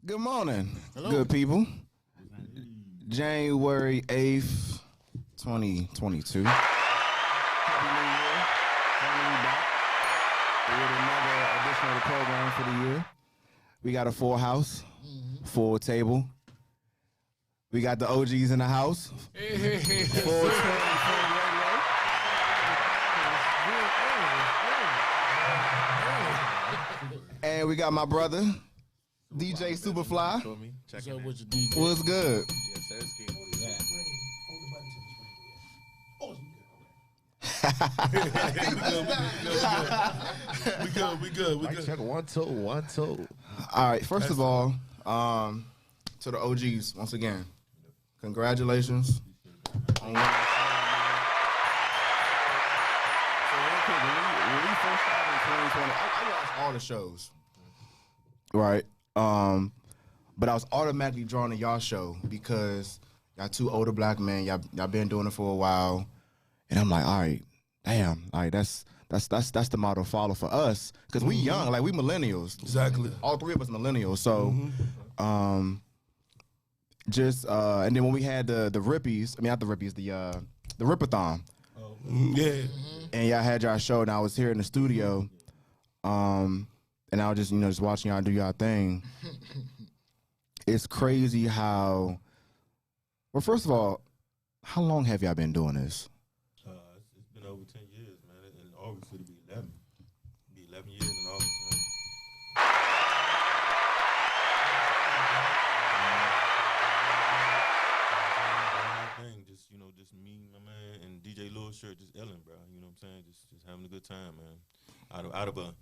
Good morning, Hello. good people. January 8th, 2022. Happy New Year. Finally back with another edition of the program for the year. We got a full house, full table. We got the OGs in the house. Full and we got my brother, DJ Superfly. What's up with your DJ? What's good? We good. Check one, two. All right, first of all, to the OGs, once again, congratulations. On winning. So real quick, when we first started in 2020, I watched all the shows, right? But I was automatically drawn to y'all show because y'all two older black men, y'all been doing it for a while, and I'm like, all right, damn, like that's the model to follow for us because we young, like we millennials. Exactly. All three of us millennials. So, and then when we had the Rippies, I mean not the Rippies, the Ripathon. Yeah. And y'all had y'all show, and I was here in the studio, and I was just watching y'all do y'all thing. It's crazy how. Well, first of all, how long have y'all been doing this? It's been over 10 years, man. In August it'll be 11. It'll be 11 years in August, man. Just me, my man, and DJ Lil Shirt, just Ellen, bro. You know what I'm saying? Just having a good time, man. Out of a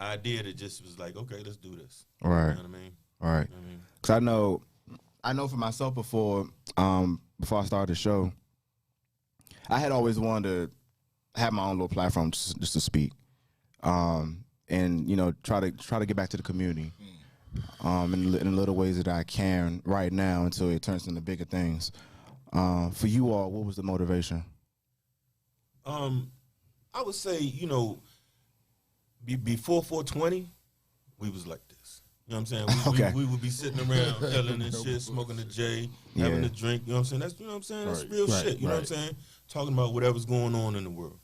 idea that just was like, okay, let's do this. Right. You know what I mean? Right. You know what I mean? Cause I know for myself before I started the show, I had always wanted to have my own little platform just to speak, and try to get back to the community, in the little ways that I can right now until it turns into bigger things. For you all, what was the motivation? I would say, before 420, we was like this. You know what I'm saying? Okay. We would be sitting around yelling and shit, smoking a J, having a drink. You know what I'm saying? That's That's real shit. You know what I'm saying? Talking about whatever's going on in the world.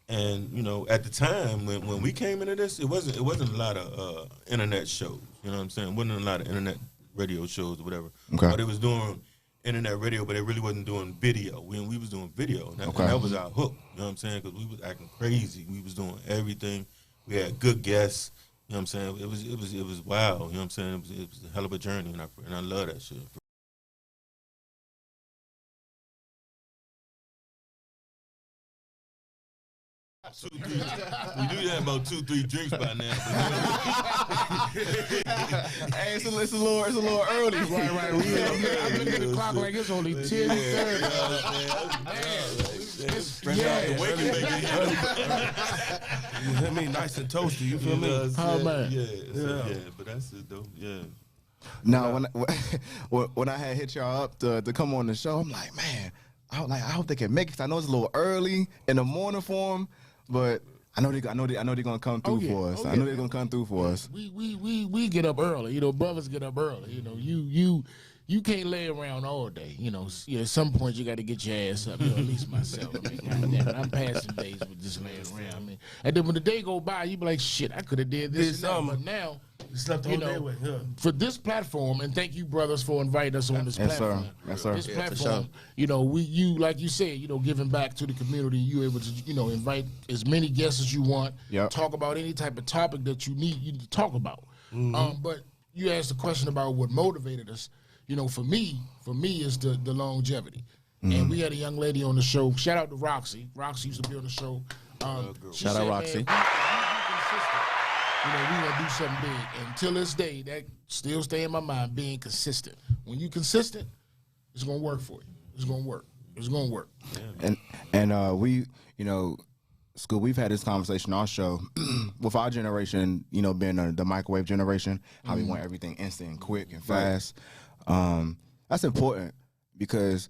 And at the time when we came into this, it wasn't a lot of internet shows. You know what I'm saying? It wasn't a lot of internet radio shows or whatever. Okay. But it was doing internet radio, but it really wasn't doing video. We was doing video, and that was our hook. You know what I'm saying? Because we was acting crazy. We was doing everything. We had good guests. You know what I'm saying? It was wild. You know what I'm saying? It was a hell of a journey, and I love that shit. We do have about 2-3 drinks by now. Hey, it's a little early. Right. I'm looking at the clock like it's only 10:30. You hear me? Nice and toasty. You feel me? Oh, man. Yeah, but that's it though. Yeah. Now, when I had hit y'all up to come on the show, I'm like, man, I hope they can make it. 'Cause I know it's a little early in the morning for them, but I know they're gonna come through for us. I know they're gonna come through for us. We get up early. Brothers get up early. You can't lay around all day. At some point you got to get your ass up. At least myself. I mean, goddamn, I'm passing days with just laying around. I mean, and then when the day go by, you be like, shit, I could have did this. But now, Slept the whole day with. Yeah. for this platform, and thank you, brothers, for inviting us on this platform. Yes, sir. This platform, you like you said, giving back to the community. You able to, invite as many guests as you want. Yep. Talk about any type of topic that you need to talk about. But you asked the question about what motivated us. For me is the longevity. And we had a young lady on the show. Shout out to Roxy. Roxy used to be on the show. Shout out Roxy. Man, you consistent. We gonna do something big. And till this day, that still stay in my mind, being consistent. When you consistent, it's gonna work for you. It's gonna work. And we, School, we've had this conversation on our show with our generation, being the microwave generation, how we want everything instant and quick and fast. That's important because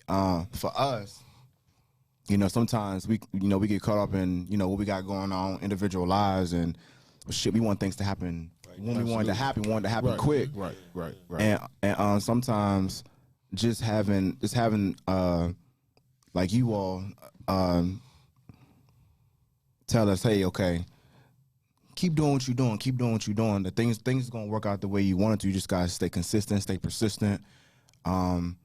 for us, sometimes we get caught up in, what we got going on, individual lives, and shit, we want things to happen when we wanted to happen quick. Right. And sometimes just having like you all tell us, hey, okay, keep doing what you're doing. The things are gonna work out the way you want it to. You just gotta stay consistent, stay persistent, and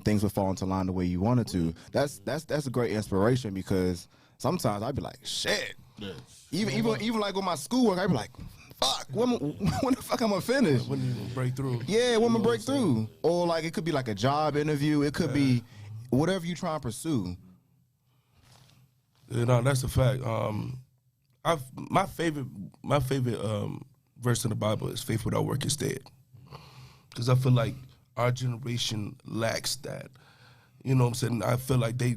things will fall into line the way you want it to. That's a great inspiration, because sometimes I'd be like, shit. Yes. Even like with my schoolwork, I'd be like, fuck, when the fuck I'm gonna finish? When you break through? Yeah, when I'm gonna break through. Or like it could be like a job interview. It could be whatever you try and pursue. You know, that's a fact. My favorite verse in the Bible is "Faith without work is dead," because I feel like our generation lacks that. You know what I'm saying? I feel like they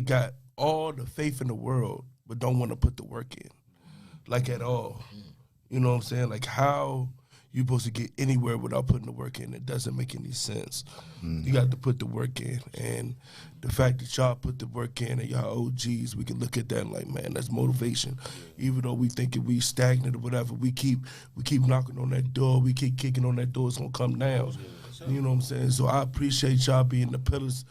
got all the faith in the world, but don't want to put the work in, like at all. You know what I'm saying? Like, how you supposed to get anywhere without putting the work in? It doesn't make any sense. You got to put the work in, and the fact that y'all put the work in and y'all OGs, we can look at that and like, man, that's motivation. Even though we thinking we stagnant or whatever, we keep knocking on that door. We keep kicking on that door. It's gonna come down. You know what I'm saying? So I appreciate y'all being the pillars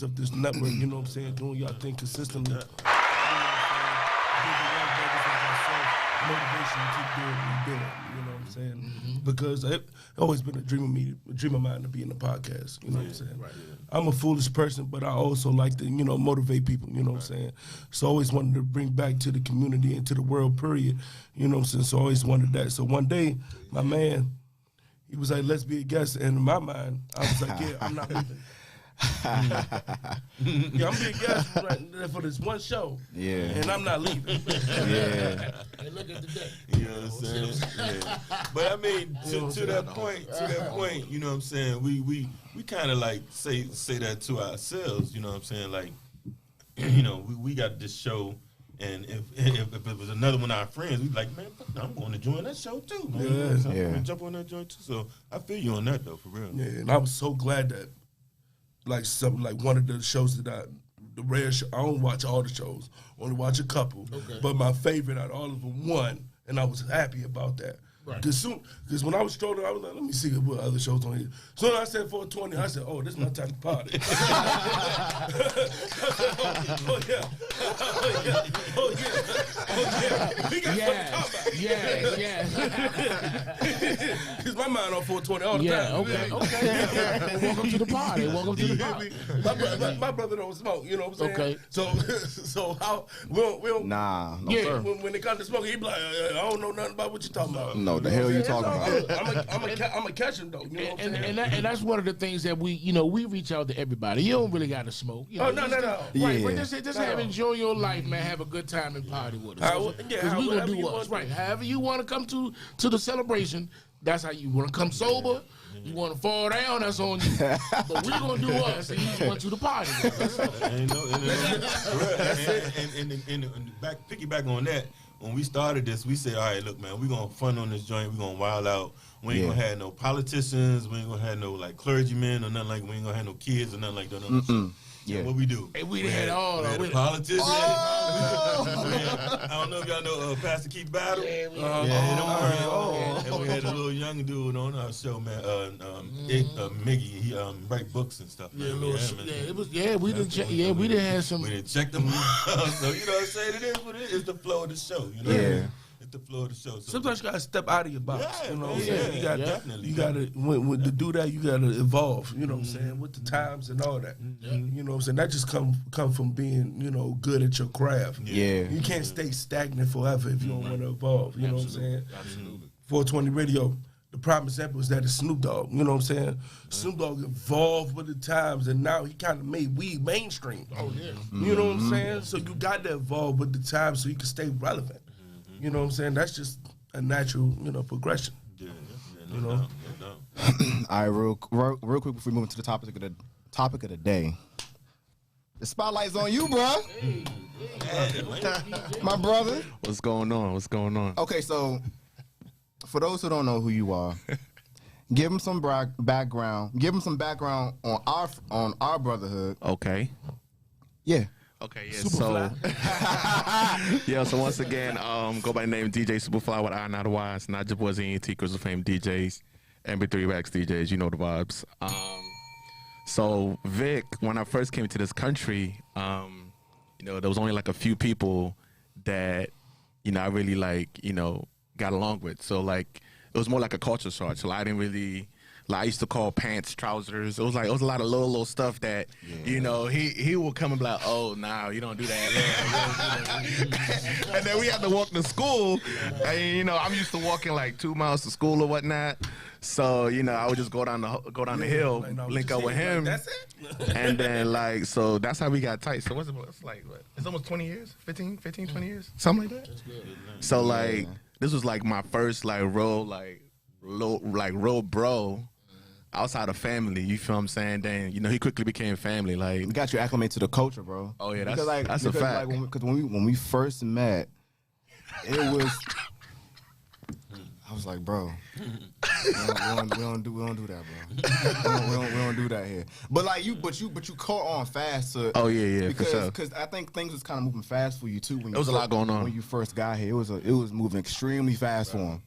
of this network. You know what I'm saying? Doing y'all thing consistently. You know what I'm saying? Motivation to keep doing what we doing. You know what I'm saying? Because it's always been a dream of mine to be in the podcast. You know what I'm saying? Right. I'm a foolish person, but I also like to, motivate people. You know what I'm saying? So I always wanted to bring back to the community and to the world, period. You know what I'm saying? So I always wanted that. So one day, my man, he was like, let's be a guest. And in my mind, I was like, yeah, I'm not leaving. Yeah, I'm being a guest for this one show. Yeah. And I'm not leaving. Yeah. And look at the day. You know what I'm saying? Yeah. But I mean, to that point, you know what I'm saying? We kind of like say that to ourselves. You know what I'm saying? Like, we got this show. And if it was another one of our friends, we'd be like, man, I'm going to join that show too, man. Yeah. So I'm going to jump on that joint too. So I feel you on that though, for real. Yeah, and I was so glad that, like, something like one of the shows that the rare show, I don't watch all the shows, only watch a couple. Okay. But my favorite out of all of them won, and I was happy about that. Because when I was strolling, I was like, let me see what other shows on here. So when I said 420, I said, oh, this is my type of party. Oh, yeah. We got something to talk about. Yeah. Because my mind on 420 all the time. Okay. Welcome to the party. My brother don't smoke, you know what I'm saying? Okay. So how, we don't no, sir. When it comes to smoking, he be like, I don't know nothing about what you talking about. No, the hell you talking about? I'm gonna catch him though. You know what I'm saying? And that's one of the things that we reach out to everybody. You don't really got to smoke. No. Right, but just enjoy your life, man. Have a good time and party with us. Because we gonna do us right. However you want to come to the celebration, that's how you want to come sober. You want to fall down, that's on you. But we gonna do us, and you just want you to party. Piggyback on that. When we started this, we said, all right, look, man, we're going to fun on this joint. We're going to wild out. We ain't going to have no politicians. We ain't going to have no, like, clergymen or nothing like that. We ain't going to have no kids or nothing like that. Yeah. What we do? Hey, we had all of it. Politicians. I don't know if y'all know Pastor Keith Battle. And we had a little young dude on our show, man. Miggy. He write books and stuff. We didn't check. Yeah, we didn't have some. We didn't check them out. So you know what I'm saying? It is what it is. It's the flow of the show. You know? It's the flow of the show. So sometimes you gotta step out of your box. Yeah, you know what I'm saying? You gotta when to do that, you gotta evolve. You know what I'm saying? With the times and all that. You know what I'm saying? That just come from being good at your craft. Yeah. You can't stay stagnant forever if you don't want to evolve. You know what I'm saying? Absolutely. 420 Radio. The prime example is that it's Snoop Dogg. You know what I'm saying? Snoop Dogg evolved with the times, and now he kind of made weed mainstream. Oh yeah. You know what I'm saying? So you got to evolve with the times so you can stay relevant. You know what I'm saying? That's just a natural, progression. No doubt. All right, real quick before we move into the topic of the day. The spotlight's on you, bro. My brother. What's going on? Okay, so for those who don't know who you are, give them some background. Give them some background on our brotherhood. Okay. Yeah. Okay, yeah. So, yeah. So once again, go by the name DJ Superfly with I Not Wise, not just boys ENT, Crystal Fame DJs, MP3 Wax DJs. You know the vibes. So Vic, when I first came to this country, there was only like a few people that, I really got along with. So like it was more like a culture shock. So I didn't really. Like I used to call pants trousers. It was a lot of little stuff that he would come and be like, oh nah, you don't do that. And then we had to walk to school, and I'm used to walking like 2 miles to school or whatnot. So I would just go down the hill, link up with him. That's it. And then so that's how we got tight. So it's almost 20 years, 20 years, something like that. That's good. So this was like my first real bro. Outside of family, you feel what I'm saying? Then he quickly became family. Like, got you acclimated to the culture, bro. Oh yeah, that's a fact. Because when we first met, it was. I was like, bro, we don't do that, bro. we don't do that here. But you caught on fast to. Oh yeah, because, for sure. Because I think things was kind of moving fast for you too. When there was a lot going on when you first got here. It was moving extremely fast for him,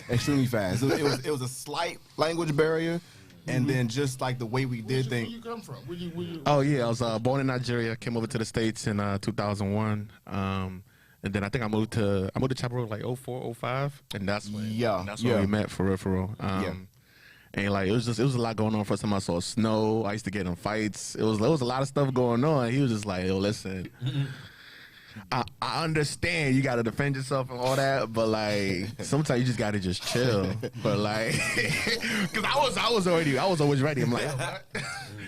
extremely fast. It was a slight language barrier. And then just like the way we did things. Where you come from? Where you? Oh yeah, I was born in Nigeria. Came over to the States in 2001. And then I think I moved to Chapel Road like 04, 05. And that's when we met for real. And it was a lot going on. First time I saw snow. I used to get in fights. There was a lot of stuff going on. He was just like, yo, listen. I understand you gotta defend yourself and all that, but sometimes you just gotta just chill. But cause I was always ready. I'm like, what?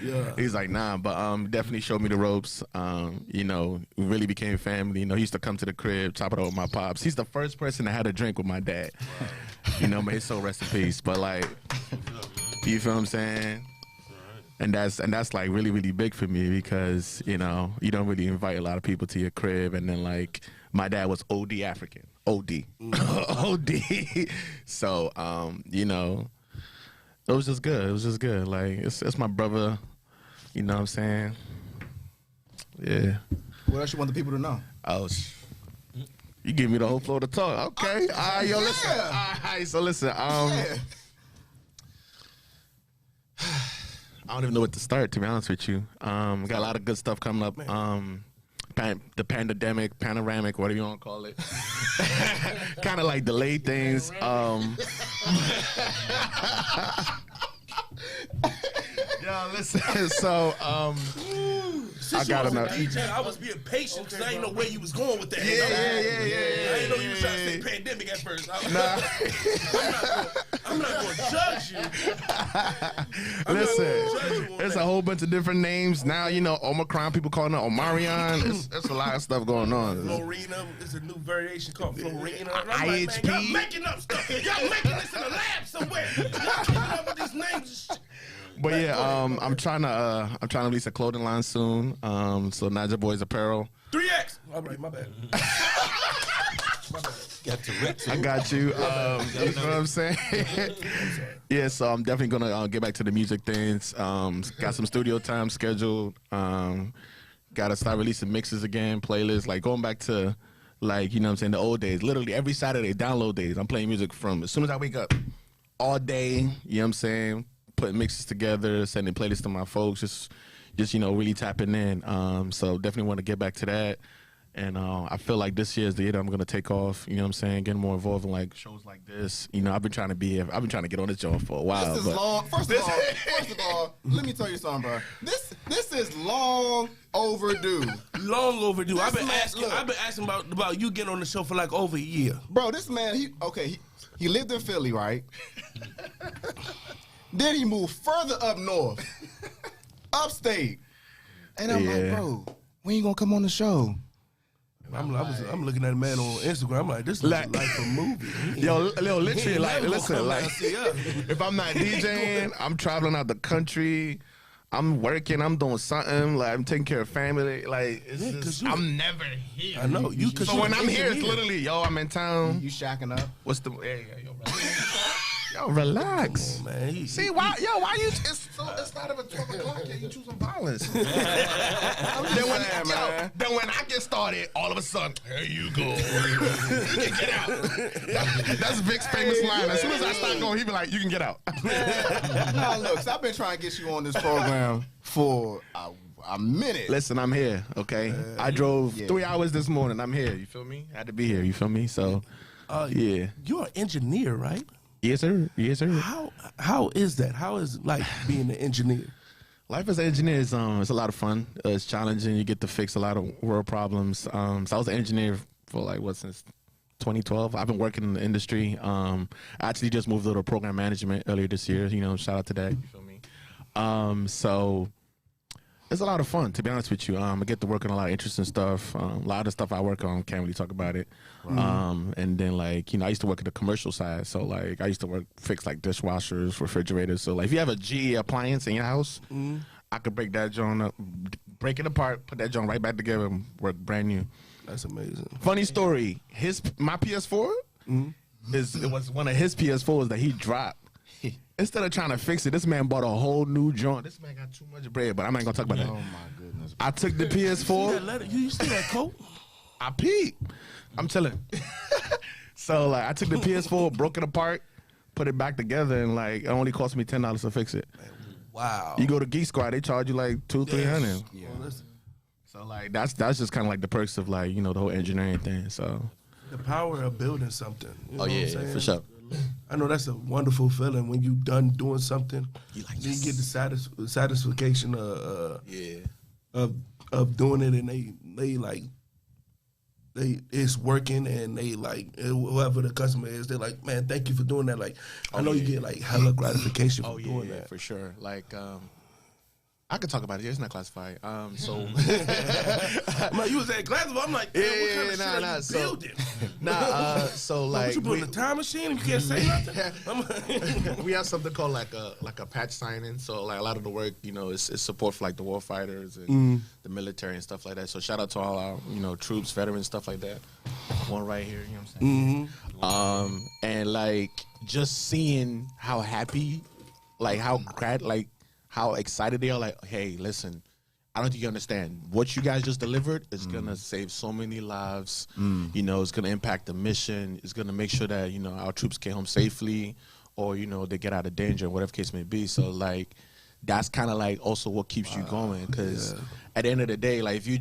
Yeah. He's like, nah, but definitely showed me the ropes. We really became family. He used to come to the crib, chop it up with my pops. He's the first person that had a drink with my dad. Wow. May his soul rest in peace. But you feel what I'm saying? And that's really, really big for me because, you don't really invite a lot of people to your crib. And then my dad was OD African. OD. OD. So, it was just good. It was just good. It's my brother, you know what I'm saying? Yeah. What else you want the people to know? Oh, you give me the whole floor to talk. Okay. All right, yo, listen. All right, so listen. I don't even know what to start, to be honest with you. Got a lot of good stuff coming up. The pandemic, panoramic, whatever you want to call it. Kind of delayed things. Yo, listen. So, I got enough. DJ, I was being patient because I didn't know where you was going with that. Yeah. I didn't know you was trying to say pandemic at first. I'm not going to judge you. Listen, there's a whole bunch of different names now. Omicron, people calling it Omarion. There's a lot of stuff going on. Florina is a new variation called Florina. IHP. Y'all making up stuff. Y'all making this in a lab somewhere. Y'all coming up with these names and shit. But yeah, I'm trying to release a clothing line soon. So Niger Boys Apparel. 3X. All right, my bad. I got you. You know what I'm saying? Yeah, so I'm definitely gonna get back to the music things. Got some studio time scheduled. Gotta start releasing mixes again, playlists, going back to you know what I'm saying, the old days. Literally every Saturday, download days. I'm playing music from as soon as I wake up, all day. You know what I'm saying? Putting mixes together, sending playlists to my folks, just really tapping in. So definitely want to get back to that. And I feel like this year is the year that I'm gonna take off. You know what I'm saying? Getting more involved in shows like this. I've been trying to be here. I've been trying to get on this job for a while. This is long. First of all, let me tell you something, bro. This is long overdue. Long overdue. I've been asking about you getting on the show for over a year. Bro, this man, he lived in Philly, right? Then he moved further up north, upstate, and I'm like, bro, when you gonna come on the show? I'm looking at a man on Instagram. I'm like, this looks like a movie. Yo, literally, listen, if I'm not DJing, I'm traveling out the country. I'm working. I'm doing something. I'm taking care of family. I'm never here. I know you. So when I'm here, it's literally, yo, I'm in town. You shacking up? What's the? Yeah, yo, bro. Yo, relax. Come on, man. See, why you, it's not even 12 o'clock yet, you choosing violence. Then when I get started, all of a sudden, here you go. You can get out. That's Vic's famous line. As soon as I start going, he be like, you can get out. No, look, so I've been trying to get you on this program for a minute. Listen, I'm here, okay? I drove 3 hours this morning. I'm here, you feel me? I had to be here, you feel me? So, yeah. You're an engineer, right? Yes, sir. Yes, sir. How is that? How is like being an engineer? Life as an engineer is it's a lot of fun. It's challenging. You get to fix a lot of world problems. So I was an engineer for since 2012. I've been working in the industry. I actually just moved to program management earlier this year. Shout out to that. You feel me? So it's a lot of fun, to be honest with you. I get to work on a lot of interesting stuff. A lot of stuff I work on, can't really talk about it. And then I used to work at the commercial side. So I used to fix dishwashers, refrigerators. So if you have a GE appliance in your house, I could break that joint up, break it apart, put that joint right back together and work brand new. That's amazing. Funny story, my PS4 it was one of his PS4s that he dropped. Instead of trying to fix it, this man bought a whole new joint. This man got too much bread, but I'm not gonna talk about that. Oh my goodness! I took the PS4. You see that coat? I peed. I'm chilling. So I took the PS4, broke it apart, put it back together, and it only cost me $10 to fix it. Wow. You go to Geek Squad, they charge you $200-$300. Yeah. So that's just kind of the perks of the whole engineering thing. So the power of building something. You know what I'm saying? for sure. I know that's a wonderful feeling when you done doing something. You get the satisfaction of doing it, and they it's working, and they whoever the customer is, they're like, man, thank you for doing that. I know you get hella gratification for doing that. For sure. I could talk about it. It's not classified. So you was at classified. I'm like, what kind of shit are you building? So what, you building a time machine and you can't say nothing? We have something called a patch signing. So a lot of the work, is support for the war fighters and the military and stuff like that. So shout out to all our troops, veterans, stuff like that. One right here, you know what I'm saying? And just seeing how happy, how excited they are, hey, listen, I don't think you understand. What you guys just delivered is going to save so many lives. It's going to impact the mission. It's going to make sure that, our troops get home safely or, they get out of danger, whatever case may be. So, that's kind of also what keeps you going. Because at the end of the day, if you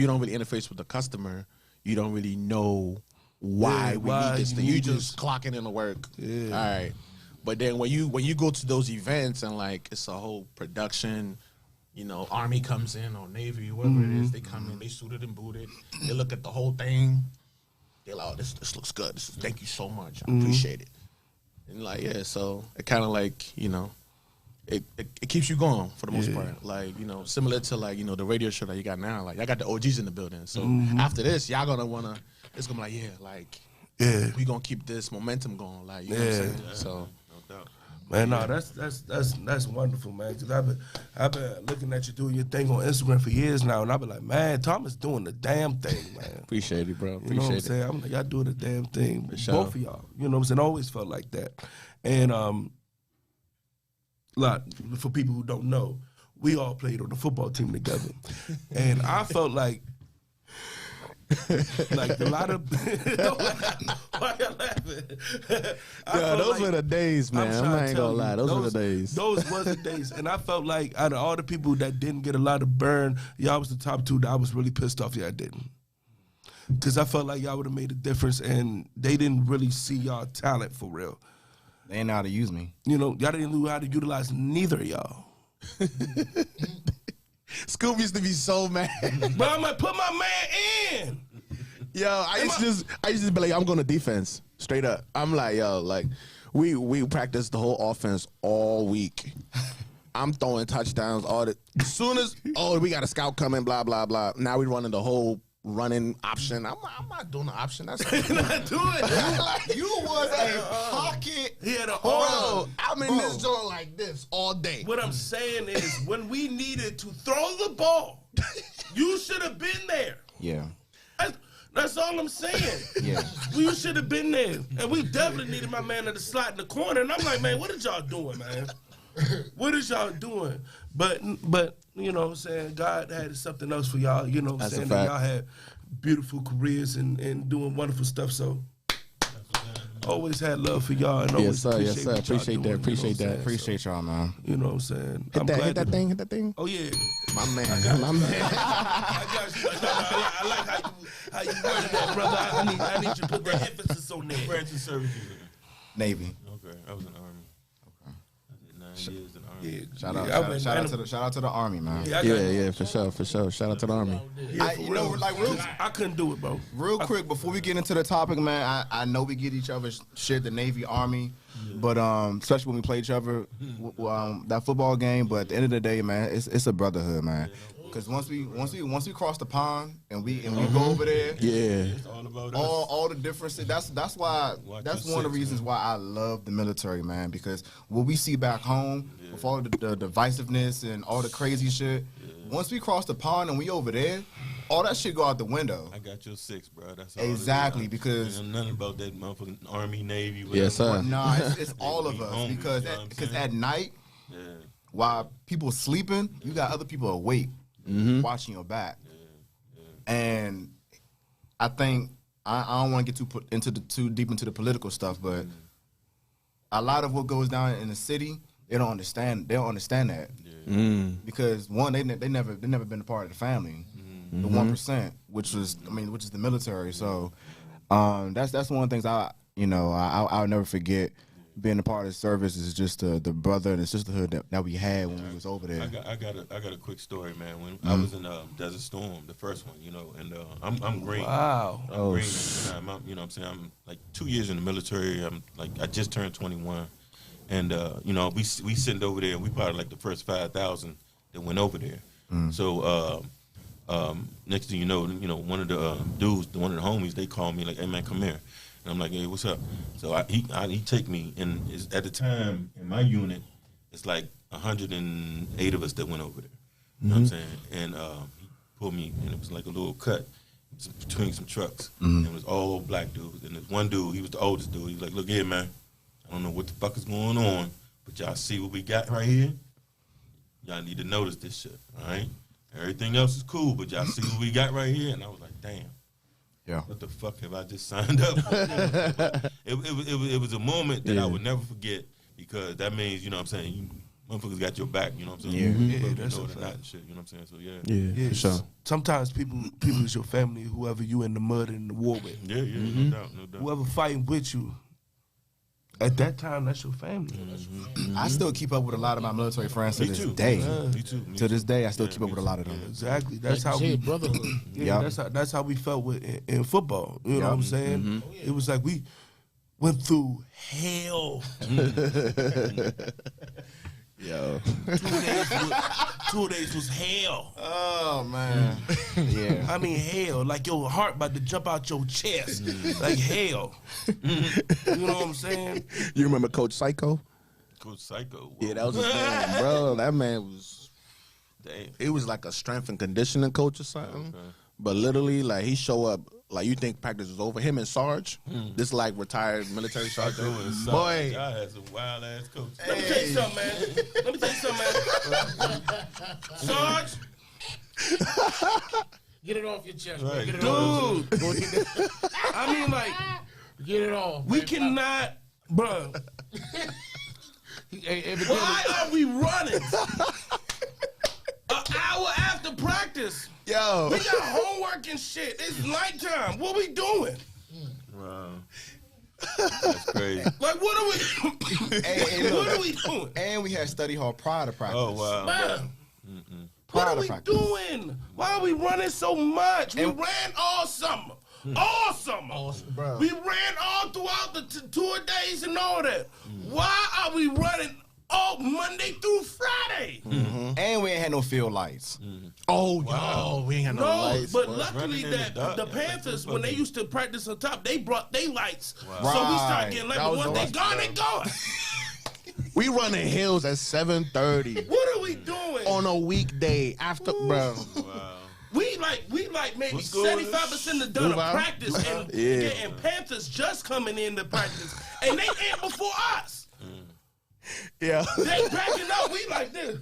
don't really interface with the customer, you don't really know why we need this thing. You just clocking in the work. Yeah. All right. But then when you go to those events and it's a whole production, Army comes in or Navy, whatever it is, they come in, they suited and booted, they look at the whole thing, they're like, oh, this looks good. Thank you so much. I appreciate it. And so it kind of it keeps you going for the most part. Similar to the radio show that you got now. I got the OGs in the building. So after this, y'all gonna wanna, it's gonna be we gonna keep this momentum going. You know what I'm saying? So. Man, no, that's wonderful, man. Cause I've been looking at you doing your thing on Instagram for years now, and I've been like, man, Thomas doing the damn thing, man. Appreciate it, bro. You know what I'm saying? I'm like, y'all doing the damn thing, both of y'all. You know what I'm saying? I always felt like that, and for people who don't know, we all played on the football team together, and I felt like. A lot of why you laughing? Those were the days, man. I ain't gonna lie, those were the days. Those was the days, and I felt like out of all the people that didn't get a lot of burn, y'all was the top two that I was really pissed off y'all didn't, because I felt like y'all would have made a difference, and they didn't really see y'all talent for real. They ain't know how to use me. Y'all didn't know how to utilize neither of y'all. Scoob used to be so mad. But I'm like, put my man in. Yo, I used to be like, I'm going to defense. Straight up. I'm like, we practiced the whole offense all week. I'm throwing touchdowns as soon as we got a scout coming, blah, blah, blah. Now we running the whole running option. I'm not doing the option. That's not doing it. You was a pocket. He had bro, I'm in this joint like this all day. What I'm saying is, when we needed to throw the ball, you should have been there. Yeah. That's all I'm saying. Yeah. We should have been there. And we definitely needed my man to slot in the corner. And I'm like, man, what is y'all doing, man? What is y'all doing? But you know what I'm saying? God had something else for y'all. You know what I'm saying? And y'all had beautiful careers and doing wonderful stuff. So always had love for y'all. And yes, sir. Yes, sir. Appreciate that. Appreciate that. Appreciate y'all, man. You know what I'm saying? Hit that thing. Hit that thing. Oh, yeah. My man. My man. I got you. I like how you worded that, brother. I need you to put that emphasis on that. Branch of service. Navy. Okay. I was in the Army. Okay. I did 9 years in the Army. Yeah. Shout out to the Army, man. Yeah, for sure. Shout out to the Army. Yeah, I couldn't do it, bro. Real quick, before we get into the topic, man, I know we get each other shit, the Navy, Army, but especially when we play each other, that football game. But at the end of the day, man, it's a brotherhood, man. Because once we cross the pond and we go over there, it's all about us. all the differences. That's why that's one of the reasons why I love the military, man. Because what we see back home with all the divisiveness and all the crazy shit, once we cross the pond and we over there, all that shit go out the window. I got your 6, bro. That's all exactly because nothing about that motherfucking Army, Navy. Yes, sir. Nah, it's all of us because at night, while people sleeping, you got other people awake. Watching your back, and I think I don't want to get too deep into the political stuff, but a lot of what goes down in the city, they don't understand that because one, they never been a part of the family, the 1%, which is the military. So that's one of the things I'll never forget. Being a part of the service is just the brother and the sisterhood that we had when we was over there. I got a quick story, man. When I was in Desert Storm, the first one, and I'm green. Wow. I'm green. I'm, you know what I'm saying? I'm like 2 years in the military. I just turned 21, and we sent over there. We probably like the first 5,000 that went over there. So next thing you know, one of the dudes, one of the homies, they called me like, "Hey man, come here." And I'm like, "Hey, what's up?" So he take me, and at the time in my unit, it's like 108 of us that went over there. You know what I'm saying? And he pulled me, and it was like a little cut between some trucks, and it was all old black dudes. And this one dude, he was the oldest dude. He was like, "Look here, man. I don't know what the fuck is going on, but y'all see what we got right here? Y'all need to notice this shit, all right? Everything else is cool, but y'all see what we got right here?" And I was like, "Damn. Yeah. What the fuck have I just signed up for?" It was a moment that I would never forget because that means, you know what I'm saying, you motherfuckers got your back, you know what I'm saying? That's not and shit, you know what I'm saying? So yeah, for sure. Sometimes people is your family, whoever you in the mud and in the war with. Yeah, no doubt. Whoever fighting with you. At that time, that's your family. I still keep up with a lot of my military friends to this day. Me too. To this day, I still keep up with a lot of them. Exactly. That's how we brotherhood. That's how we felt in football. You know what I'm saying? It was like we went through hell. Yo. 2 days was hell. Oh man. Yeah. I mean hell. Like your heart about to jump out your chest. Like hell. You know what I'm saying? You remember Coach Psycho? Coach Psycho. Yeah, that was his name, bro. That man was. Damn. He was like a strength and conditioning coach or something. Okay. But literally, like he show up. Like you think practice was over. Him and Sarge, this like retired military sergeant. Boy, y'all had some wild ass coaches. Let me tell you something, man. Let me tell you something, man. Sarge, get it off your chest, right. Get it off. Dude. I mean, like, get it off. We cannot, bro. Why are we running an hour after practice? Yo, we got homework and shit. It's nighttime. What we doing? Wow, that's crazy. Like, what are we? What are we doing? And we had study hall prior to practice. Oh wow, man. What are we doing? Why are we running so much? We ran all summer. All summer. Bro. We ran all throughout the tour days and all that. Why are we running all Monday through Friday? And we ain't had no field lights. Oh, wow. We ain't had no lights. But luckily the Panthers, when they used to practice on top, they brought their lights. Wow. So we started getting light. But once they gone, they gone. We running hills at 7:30. What are we doing? On a weekday after, bro. Wow. We like maybe 75% of done a practice and getting Panthers just coming in to practice and they ain't before us. Yeah. They backing up. We like this.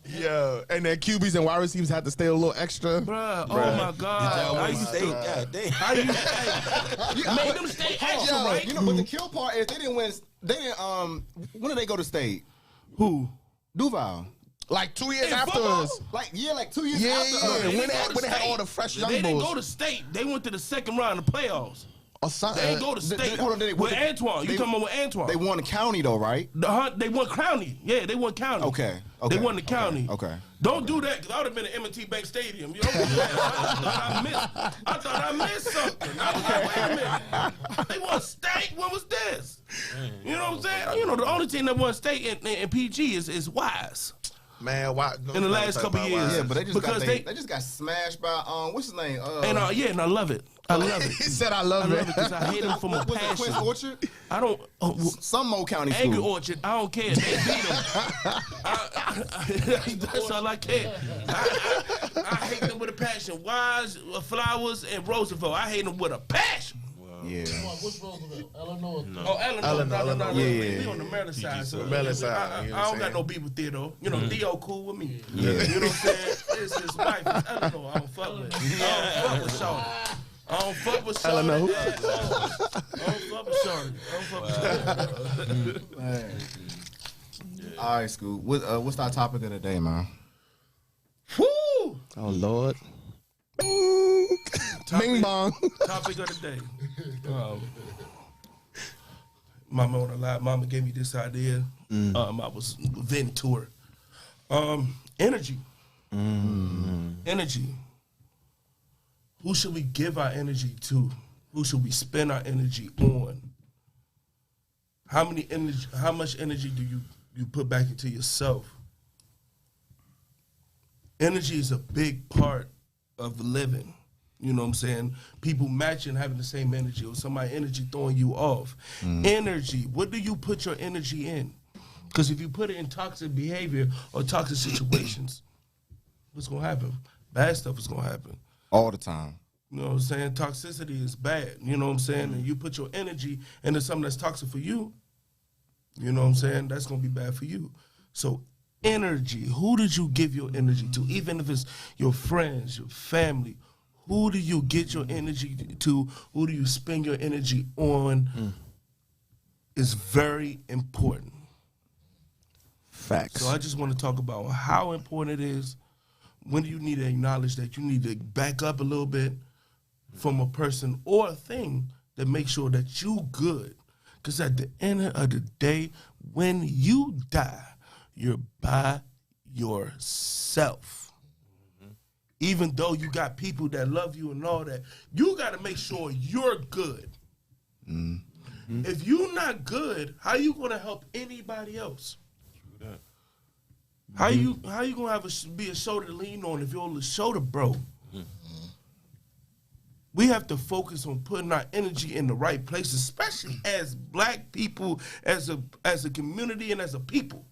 Yeah. And then QBs and wide receivers have to stay a little extra. Bruh. Oh my God. How you stay? God damn. How you made them stay extra, right? You know, but the kill part is they didn't win. They didn't. When did they go to state? Who? Duval. Like 2 years In after football? us. Like 2 years Yeah, after us. yeah. When didn't they had all the fresh young They didn't bulls. go to state. They went to the second round of the playoffs. Or something. They ain't go to state. hold on, with Antoine. You talking about with Antoine? They won the county though, right? They won county. Yeah, they won county. Okay. They won the county. Okay. Don't do that because I would have been at M&T Bank Stadium. You know what I'm saying? I thought I missed something. I was like, wait a minute. They won state. When was this? You know what I'm saying? You know, the only team that won state in PG is Wise. Man, why? In the last couple years. Yeah, but they just Because they just got smashed by what's his name? And I love it. I love it. He said I love it. because I hate him from a was it passion. Quince Orchard? I don't. Some old county Angry school. Orchard, I don't care. They beat them. That's all I care. I hate them with a passion. Wise, Flowers, and Roosevelt. I hate them with a passion. Yeah. What's Roosevelt? Eleanor? No. Oh, Eleanor. No. Yeah. We on the Maryland side. So Maryland side, you know what I I'm don't got saying? no beef with Theodore. You know, Theo cool with me. Yeah. You know what I'm saying? It's his wife. Eleanor, I don't fuck with. I don't fuck with Shawty. I don't fuck with Shawty. Eleanor. I don't fuck with Shawty. I don't fuck with Shawty. All right, Scoop. What's our topic of the day, man? Woo! Oh, Lord. Bing bong. Topic of the day. Mama on a lie. Mama gave me this idea. I was venting to her. Energy. Energy. Who should we give our energy to? Who should we spend our energy on? How much energy do you put back into yourself? Energy is a big part of living. You know what I'm saying? People matching, having the same energy, or somebody energy throwing you off. Energy. What do you put your energy in? Because if you put it in toxic behavior or toxic situations, what's going to happen? Bad stuff is going to happen. All the time. You know what I'm saying? Toxicity is bad. You know what I'm saying? And you put your energy into something that's toxic for you, you know what I'm saying? That's going to be bad for you. So energy. Who did you give your energy to? Even if it's your friends, your family, who do you get your energy to? Who do you spend your energy on? Is very important. Facts. So I just want to talk about how important it is. When do you need to acknowledge that you need to back up a little bit from a person or a thing that makes sure that you good? Because at the end of the day, when you die, you're by yourself. Even though you got people that love you and all that, you got to make sure you're good. If you're not good, how you going to help anybody else? How you gonna be a shoulder to lean on if your shoulder broke? We have to focus on putting our energy in the right place, especially as black people, as a community, and as a people.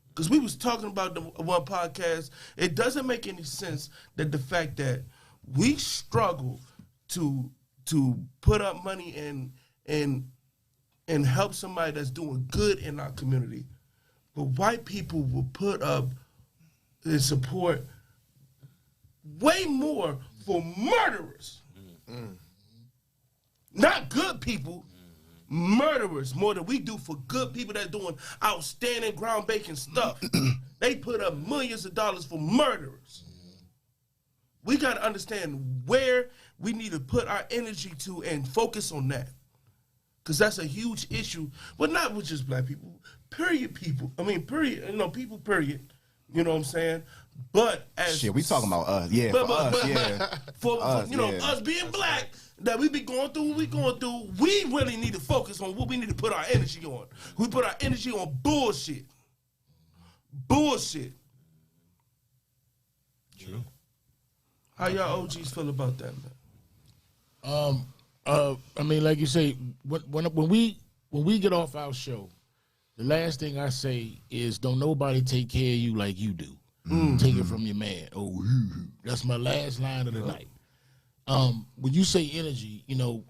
Because we was talking about the one podcast, it doesn't make any sense that the fact that we struggle to put up money and help somebody that's doing good in our community. But white people will put up and support way more for murderers. Not good people, murderers, more than we do for good people that are doing outstanding groundbreaking stuff. They put up millions of dollars for murderers. We got to understand where we need to put our energy to and focus on that. Because that's a huge issue, but not with just black people. People. I mean, period. You know, people, period. You know what I'm saying? But as Shit, we talking about us. Yeah, but, for but, us, but, yeah. For Us, you know, yeah. us being black, that we be going through what we going through, we really need to focus on what we need to put our energy on. We put our energy on bullshit. Bullshit. True. How y'all OGs feel about that, man? I mean, like you say, when we get off our show, the last thing I say is, don't nobody take care of you like you do. Take it from your man. Oh, that's my last line of the night. When you say energy, you know,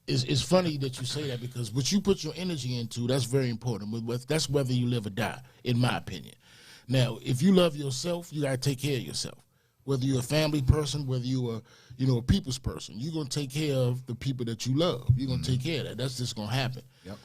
it's funny that you say that, because what you put your energy into, that's very important. That's whether you live or die, in my opinion. Now, if you love yourself, you gotta take care of yourself. Whether you're a family person, whether you're a people's person, you're gonna take care of the people that you love. You're gonna take care of that. That's just gonna happen. Yep.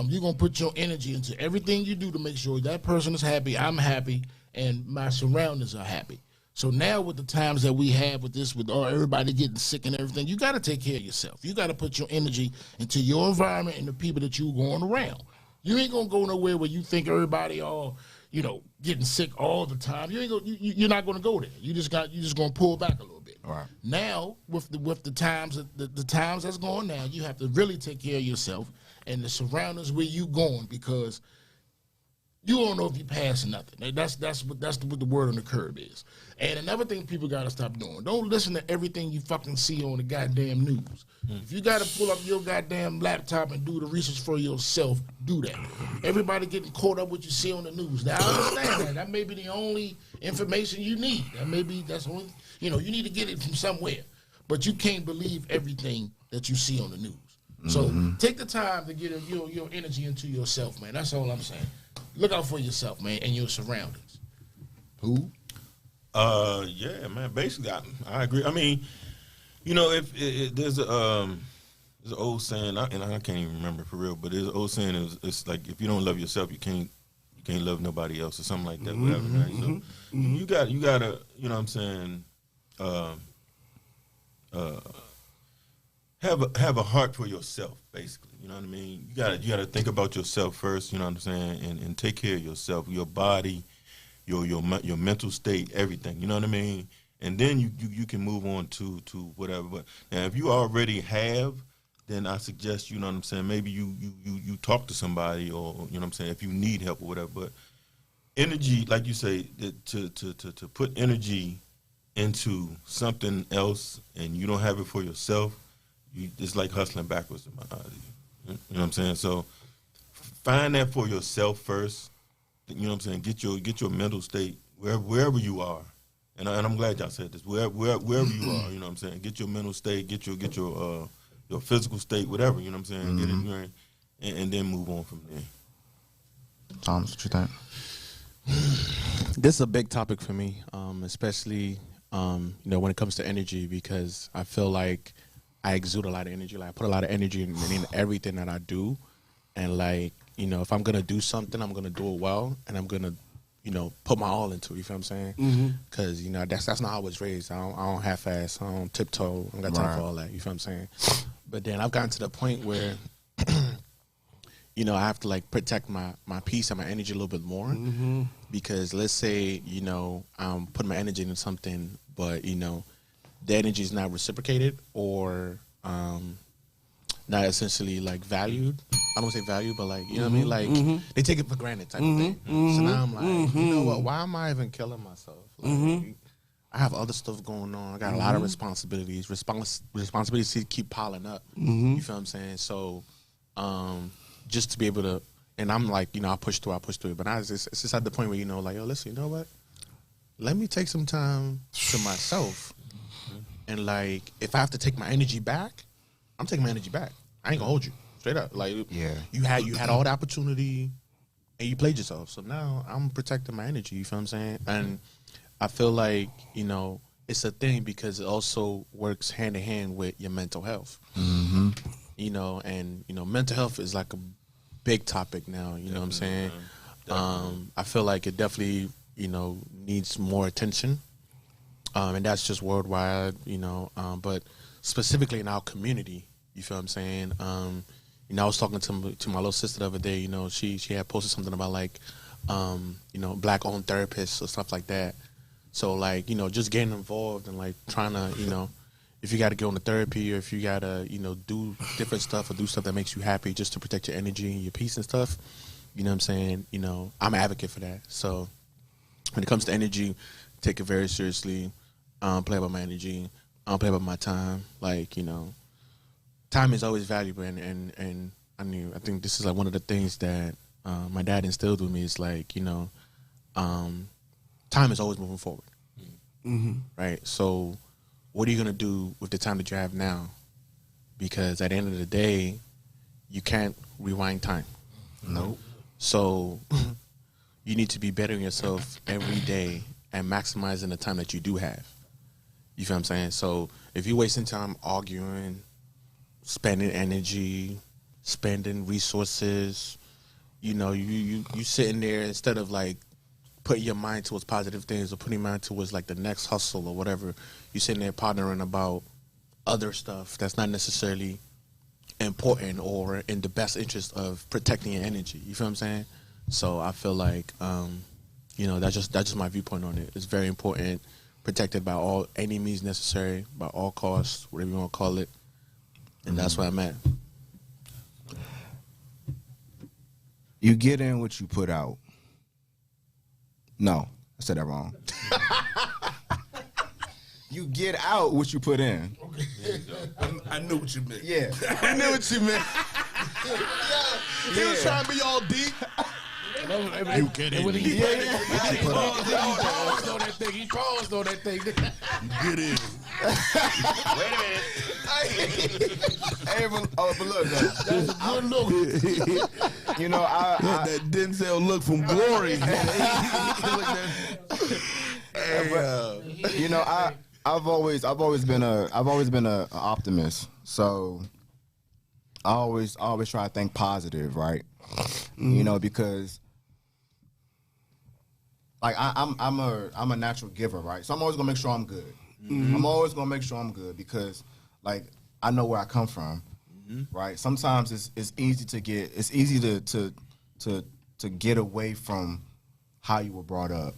You're gonna put your energy into everything you do to make sure that person is happy, I'm happy, and my surroundings are happy. So now with the times that we have with this, with everybody getting sick and everything, you got to take care of yourself. You got to put your energy into your environment and the people that you're going around. You ain't going to go nowhere where you think everybody all, getting sick all the time. You're not going to go there. You just going to pull back a little bit. All right. Now with the times the times that's going now, you have to really take care of yourself and the surroundings where you going, because you don't know if you pass or nothing. That's what the word on the curb is. And another thing people gotta stop doing: don't listen to everything you fucking see on the goddamn news. If you gotta pull up your goddamn laptop and do the research for yourself, do that. Everybody getting caught up with what you see on the news. Now I understand that. That may be the only information you need. That's only you need to get it from somewhere. But you can't believe everything that you see on the news. So take the time to get your energy into yourself, man. That's all I'm saying. Look out for yourself, man, and your surroundings. Who? Yeah, man. Basically, I agree. I mean, if there's an old saying, and I can't even remember for real, but there's an old saying. It's like, if you don't love yourself, you can't love nobody else, or something like that. Whatever, right? So you gotta, you know what I'm saying, have a heart for yourself, basically. You know what I mean? You gotta think about yourself first. You know what I'm saying, and take care of yourself, your body, your mental state, everything. You know what I mean? And then you can move on to whatever. But now, if you already have, then I suggest, you know what I'm saying, maybe you talk to somebody, or you know what I'm saying, if you need help or whatever. But energy, like you say, to put energy into something else and you don't have it for yourself, it's like hustling backwards in my eyes. You know what I'm saying? So find that for yourself first. You know what I'm saying? Get your mental state wherever you are, and I'm glad y'all said this. Wherever you are, you know what I'm saying? Get your mental state, get your physical state, whatever. You know what I'm saying? Get it right, and then move on from there. Thomas, what you think? This is a big topic for me, especially when it comes to energy, because I feel like I exude a lot of energy. Like, I put a lot of energy in everything that I do. And if I'm going to do something, I'm going to do it well. And I'm going to, put my all into it. You feel what I'm saying? Because, that's not how I was raised. I don't half-ass. I don't tiptoe. I don't got time for all that. You feel what I'm saying? But then I've gotten to the point where, I have to, protect my peace and my energy a little bit more. Because let's say, I'm putting my energy into something, but, the energy is not reciprocated or not essentially valued. I don't say valued, but you know what I mean? They take it for granted type of thing. So now I'm like, you know what? Why am I even killing myself? I have other stuff going on. I got a lot of responsibilities. Responsibilities keep piling up. You feel what I'm saying? So just to be able to, and I'm like, I push through it. But it's just at the point where, yo, listen, you know what? Let me take some time to myself. And if I have to take my energy back, I'm taking my energy back. I ain't gonna hold you straight up. You had all the opportunity, and you played yourself. So now I'm protecting my energy. You feel what I'm saying? And I feel like it's a thing because it also works hand in hand with your mental health. And mental health is a big topic now. You know what I'm saying? I feel like it definitely needs more attention. And that's just worldwide, but specifically in our community, you feel what I'm saying? I was talking to my little sister the other day, she had posted something about black-owned therapists or stuff like that. So just getting involved and trying to, if you got to go into therapy or if you got to, do different stuff or do stuff that makes you happy just to protect your energy and your peace and stuff, you know what I'm saying? I'm an advocate for that. So when it comes to energy, take it very seriously. Play about my energy. Play about my time. Time is always valuable, and I think this is one of the things that my dad instilled with me is to time is always moving forward. Right? So what are you going to do with the time that you have now? Because at the end of the day, you can't rewind time. Nope. So you need to be bettering yourself every day and maximizing the time that you do have. You feel what I'm saying? So if you're wasting time arguing, spending energy, spending resources, you know, you sitting there instead of like putting your mind towards positive things or putting your mind towards like the next hustle or whatever, you sitting there pondering about other stuff that's not necessarily important or in the best interest of protecting your energy. You feel what I'm saying? So I feel like, you know, that's just my viewpoint on it. It's very important, protected by any means necessary, by all costs, whatever you want to call it. And that's where I'm at. You get in what you put out. No, I said that wrong. You get out what you put in. Okay. I knew what you meant. Yeah. I knew what you meant. He was trying to be all deep. You get it. He paused on that thing. He paused on that thing. Get in. Wait a minute. Hey, but look, That's a good look. you know, that Denzel look from Glory. You know, I've always been a optimist. So I always try to think positive, right? You know, because like I'm a natural giver, right? So I'm always gonna make sure I'm good. I'm always gonna make sure I'm good because like I know where I come from, right? Sometimes it's easy to get away from how you were brought up,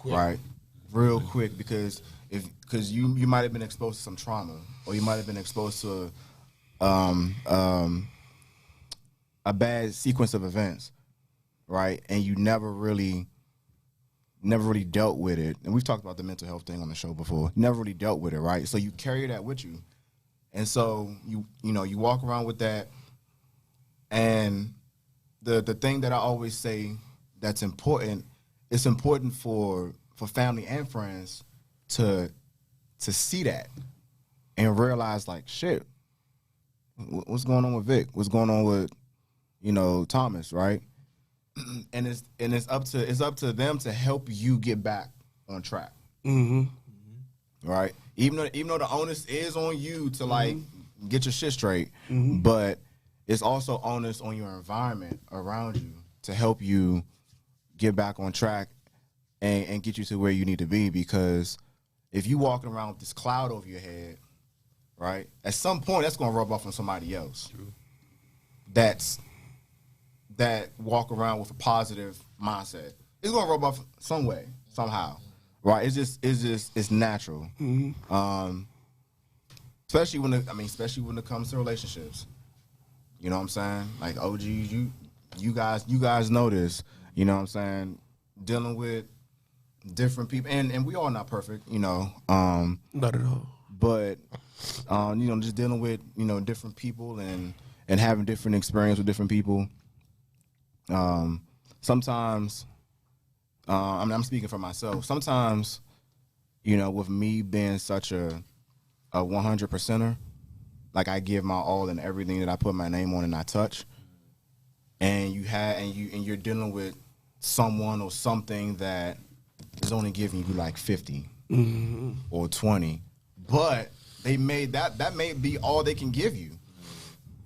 right? Real quick because you might have been exposed to some trauma or you might have been exposed to a bad sequence of events, right? And you never really dealt with it. And we've talked about the mental health thing on the show before. Never really dealt with it, right? So you carry that with you. And so you walk around with that. And the thing that I always say that's important, it's important for family and friends to see that and realize like, shit, what's going on with Vic? What's going on with, Thomas, right? And it's up to them to help you get back on track. Right? Even though the onus is on you to like get your shit straight, but it's also onus on your environment around you to help you get back on track and get you to where you need to be. Because if you walking around with this cloud over your head, right, at some point that's gonna rub off on somebody else. True. That walk around with a positive mindset. It's gonna rub off some way, somehow, right? It's natural. Especially when it comes to relationships. You know what I'm saying? Like OGs, you guys know this. You know what I'm saying? Dealing with different people, and we all not perfect, Not at all. But just dealing with different people and having different experience with different people. Sometimes, I'm speaking for myself. Sometimes, with me being such a 100%er, like I give my all in everything that I put my name on and I touch, and you're dealing with someone or something that is only giving you like 50 or 20, but they made that may be all they can give you.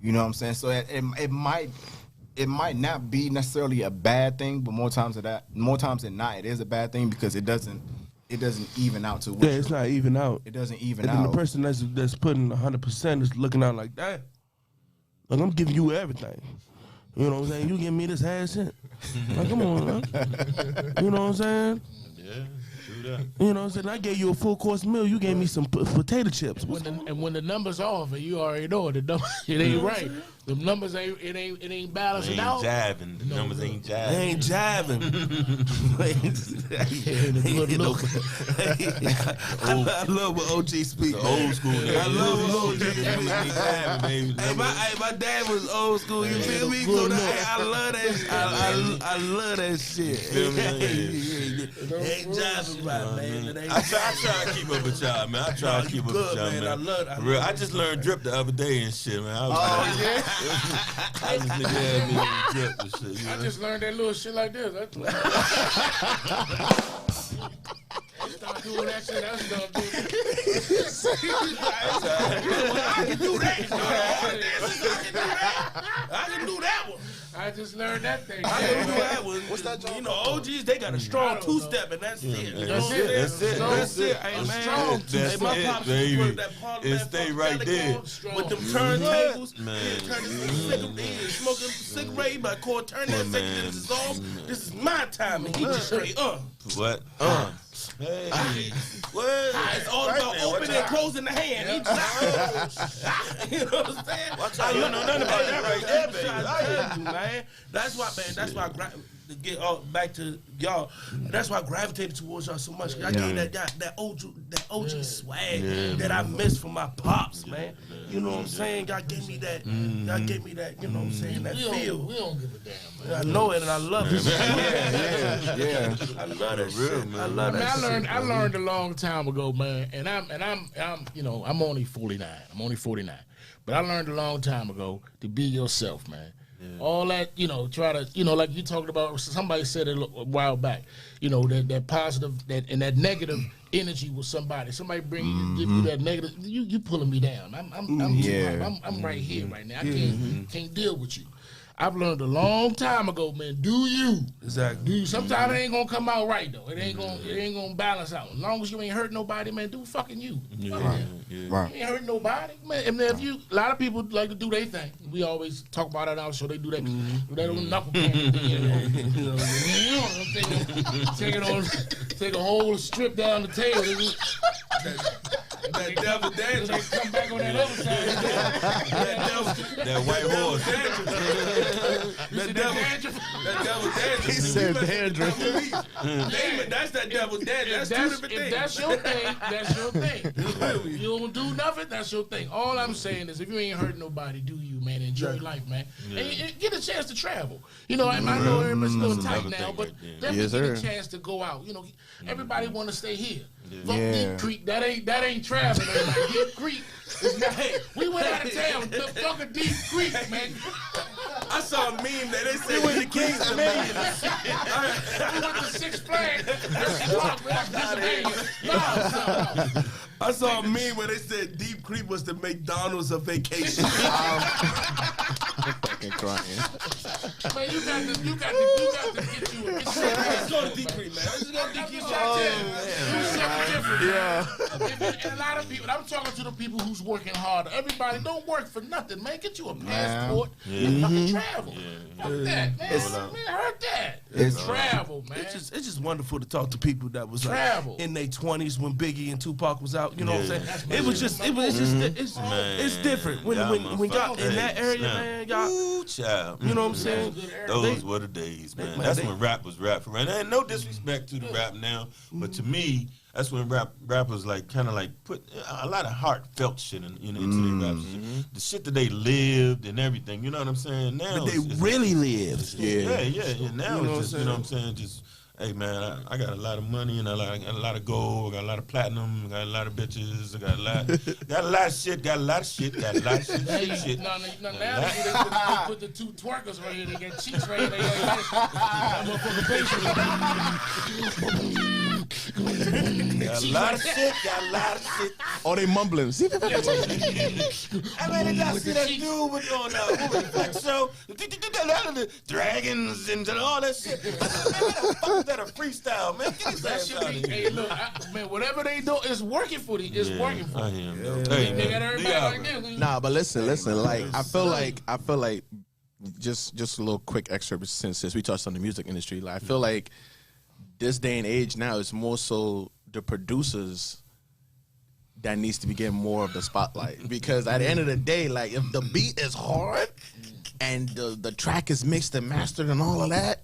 You know what I'm saying? So it might not be necessarily a bad thing, but more times than not, it is a bad thing because it doesn't even out to. Yeah, it's not even out. It doesn't even out. And then the person that's putting 100% is looking out like that. Like I'm giving you everything. You know what I'm saying? You give me this half cent. Like come on, man. You know what I'm saying? Yeah, true. You know what I'm saying? I gave you a full course meal. You gave me some potato chips. And when the numbers off, and you already know it ain't right. The numbers ain't balancing out. Jiving. The numbers ain't jiving. They ain't jiving. I love what OG speak. Old school. I love what OG speak. My dad was old school. You feel me? So I love that. I love that shit. Ain't jiving right, man. I try to keep up with y'all, man. I try to keep up with y'all, man. I love For real, I just learned drip the other day and shit, man. I just nigga had me on drip and shit. I just learned that little shit like this. I start doing that shit. I start doing I can do that one. I just learned that thing. I can do that one. What's that? You know, OGs, they got a strong two-step, and that's it. That's it. Hey, man. Hey, my pops worked that Parliament. It stay right there. With them turntables. He's smoking a cigarette. He about to turn that cigarette. This is off. This is my time. And he just straight, What? Hey. What? It's all about opening and closing the hand. He just, you know what I'm saying? I don't know nothing about that right there, baby. Man. That's why to get back to y'all, that's why I gravitated towards y'all so much. I gave that OG swag that I missed from my pops, man. You know what I'm saying? God gave me that. God gave me that. You know what I'm saying? That feel. We don't give a damn, man. I know it and I love it. Yeah. I love that shit. Man. I love that shit. I learned a long time ago, man, and I'm you know, I'm only 49. I'm only 49. But I learned a long time ago to be yourself, man. Yeah. All that, you know, try to, you know, like you talked about, somebody said it a while back, you know, that positive, that negative energy with somebody. Somebody give you that negative, you pulling me down. I'm right here right now. I can't deal with you. I've learned a long time ago, man. Do you? Exactly. Do you? Sometimes it ain't gonna come out right though. It ain't gonna balance out. As long as you ain't hurt nobody, man, do fucking you. Right. You ain't hurt nobody, man. And if you, a lot of people like to do their thing. We always talk about it on our show. They do that. They don't knuckle take a whole strip down the tail. That devil danger. They come back on that other side. That white horse. That devil danger. He said dandruff. That's that devil danger. That's two different things. If that's your thing, that's your thing. You don't do nothing, that's your thing. All I'm saying is if you ain't hurt nobody, do you, man. Enjoy life, man. And get a chance to travel. You know, I know everybody's a little tight now, but definitely get a chance to go out. You know, everybody want to stay here. Fuck Deep Creek, that ain't traveling. Deep Creek is not. We went out of town. The fucking Deep Creek, man. I saw a meme that they said we went to Kingston, man. We went to Six Flags. I saw a meme where they said Deep Creek was the McDonald's of vacation. I'm fucking crying. Man, you got to get you a. Let's go to Deep Creek, man. Let's go to Deep Creek. Do something different. Yeah. And a lot of people, I'm talking to the people who's working harder. Everybody don't work for nothing, man. Get you a passport and fucking travel. Fuck that, man. Hurt that. It's travel, man. It's just wonderful to talk to people that was in their 20s when Biggie and Tupac was out. You know what I'm saying? It's different when y'all in that area, man. Ooh, child. You know what I'm saying? Those were the days, man. That's when rap was rap for right. And no disrespect to the rap now, but to me, that's when rap was like kind of like put a lot of heartfelt shit into their raps. The shit that they lived and everything. You know what I'm saying? Now, but they really lived. Yeah. Now it's just, you know what I'm saying? Just, hey man, I got a lot of money and I got a lot of gold, I got a lot of platinum, I got a lot of bitches, I got a lot of shit, got a lot of shit. Now they put the two twerkers right here, they got cheeks right here, they got motherfucking got a lot of shit. Oh, they mumbling. I mean, they got to see that dude with on the Flex show, the dragons and all that shit. Man, what the fuck is that a freestyle, man? Get his ass out of here. Hey, look, man, whatever they do is working for them. It's working for them. Hey, they got everybody like this. Nah, but listen. Like, I feel like just a little quick excerpt since we touched on the music industry. Like, I feel like this day and age now, it's more so the producers that needs to be getting more of the spotlight, because at the end of the day, like if the beat is hard and the track is mixed and mastered and all of that,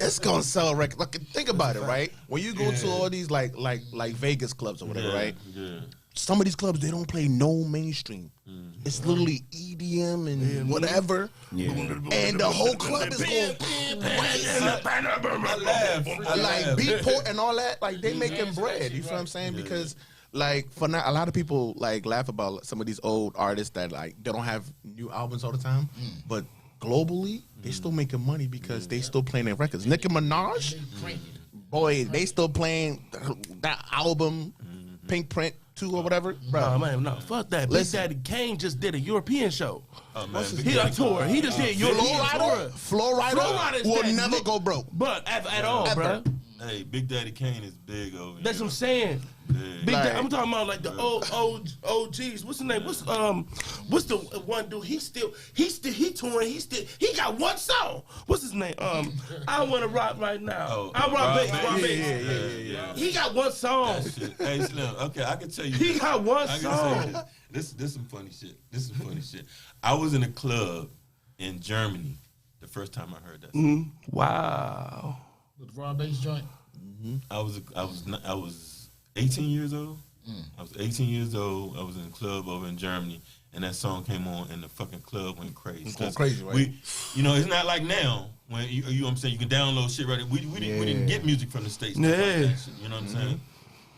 it's gonna sell records. Like, think about it, right? When you go to all these like Vegas clubs or whatever, right? Yeah. Some of these clubs, they don't play no mainstream. It's literally EDM and whatever. Yeah. And the whole club is going crazy. Like Beatport and all that, like they making bread. You feel what I'm saying? Because like for now, a lot of people like laugh about some of these old artists that like they don't have new albums all the time, but globally they still making money because they still playing their records. Nicki Minaj, boy, they still playing that album, Pink Print 2 or whatever. Bro, man, no, fuck that. Big Daddy Kane just did a European show. He on tour. He just did European tour. Flow Rider will never go broke. But at all, bro. Hey, Big Daddy Kane is big over here. That's what I'm saying. Big like, I'm talking about like the old OGs. What's the name? What's the one dude? He touring. He got one song. What's his name? I want to rock right now. I rock bass. Yeah. He got one song. Hey Slim. Okay, I can tell you. He got one song. This some funny shit. I was in a club in Germany the first time I heard that song. Wow. With raw bass joint. I was 18 years old. I was 18 years old. I was in a club over in Germany, and that song came on, and the fucking club went crazy. It's going crazy, right? It's not like now when you know what I'm saying, you can download shit right. We didn't get music from the States. You know what I'm saying?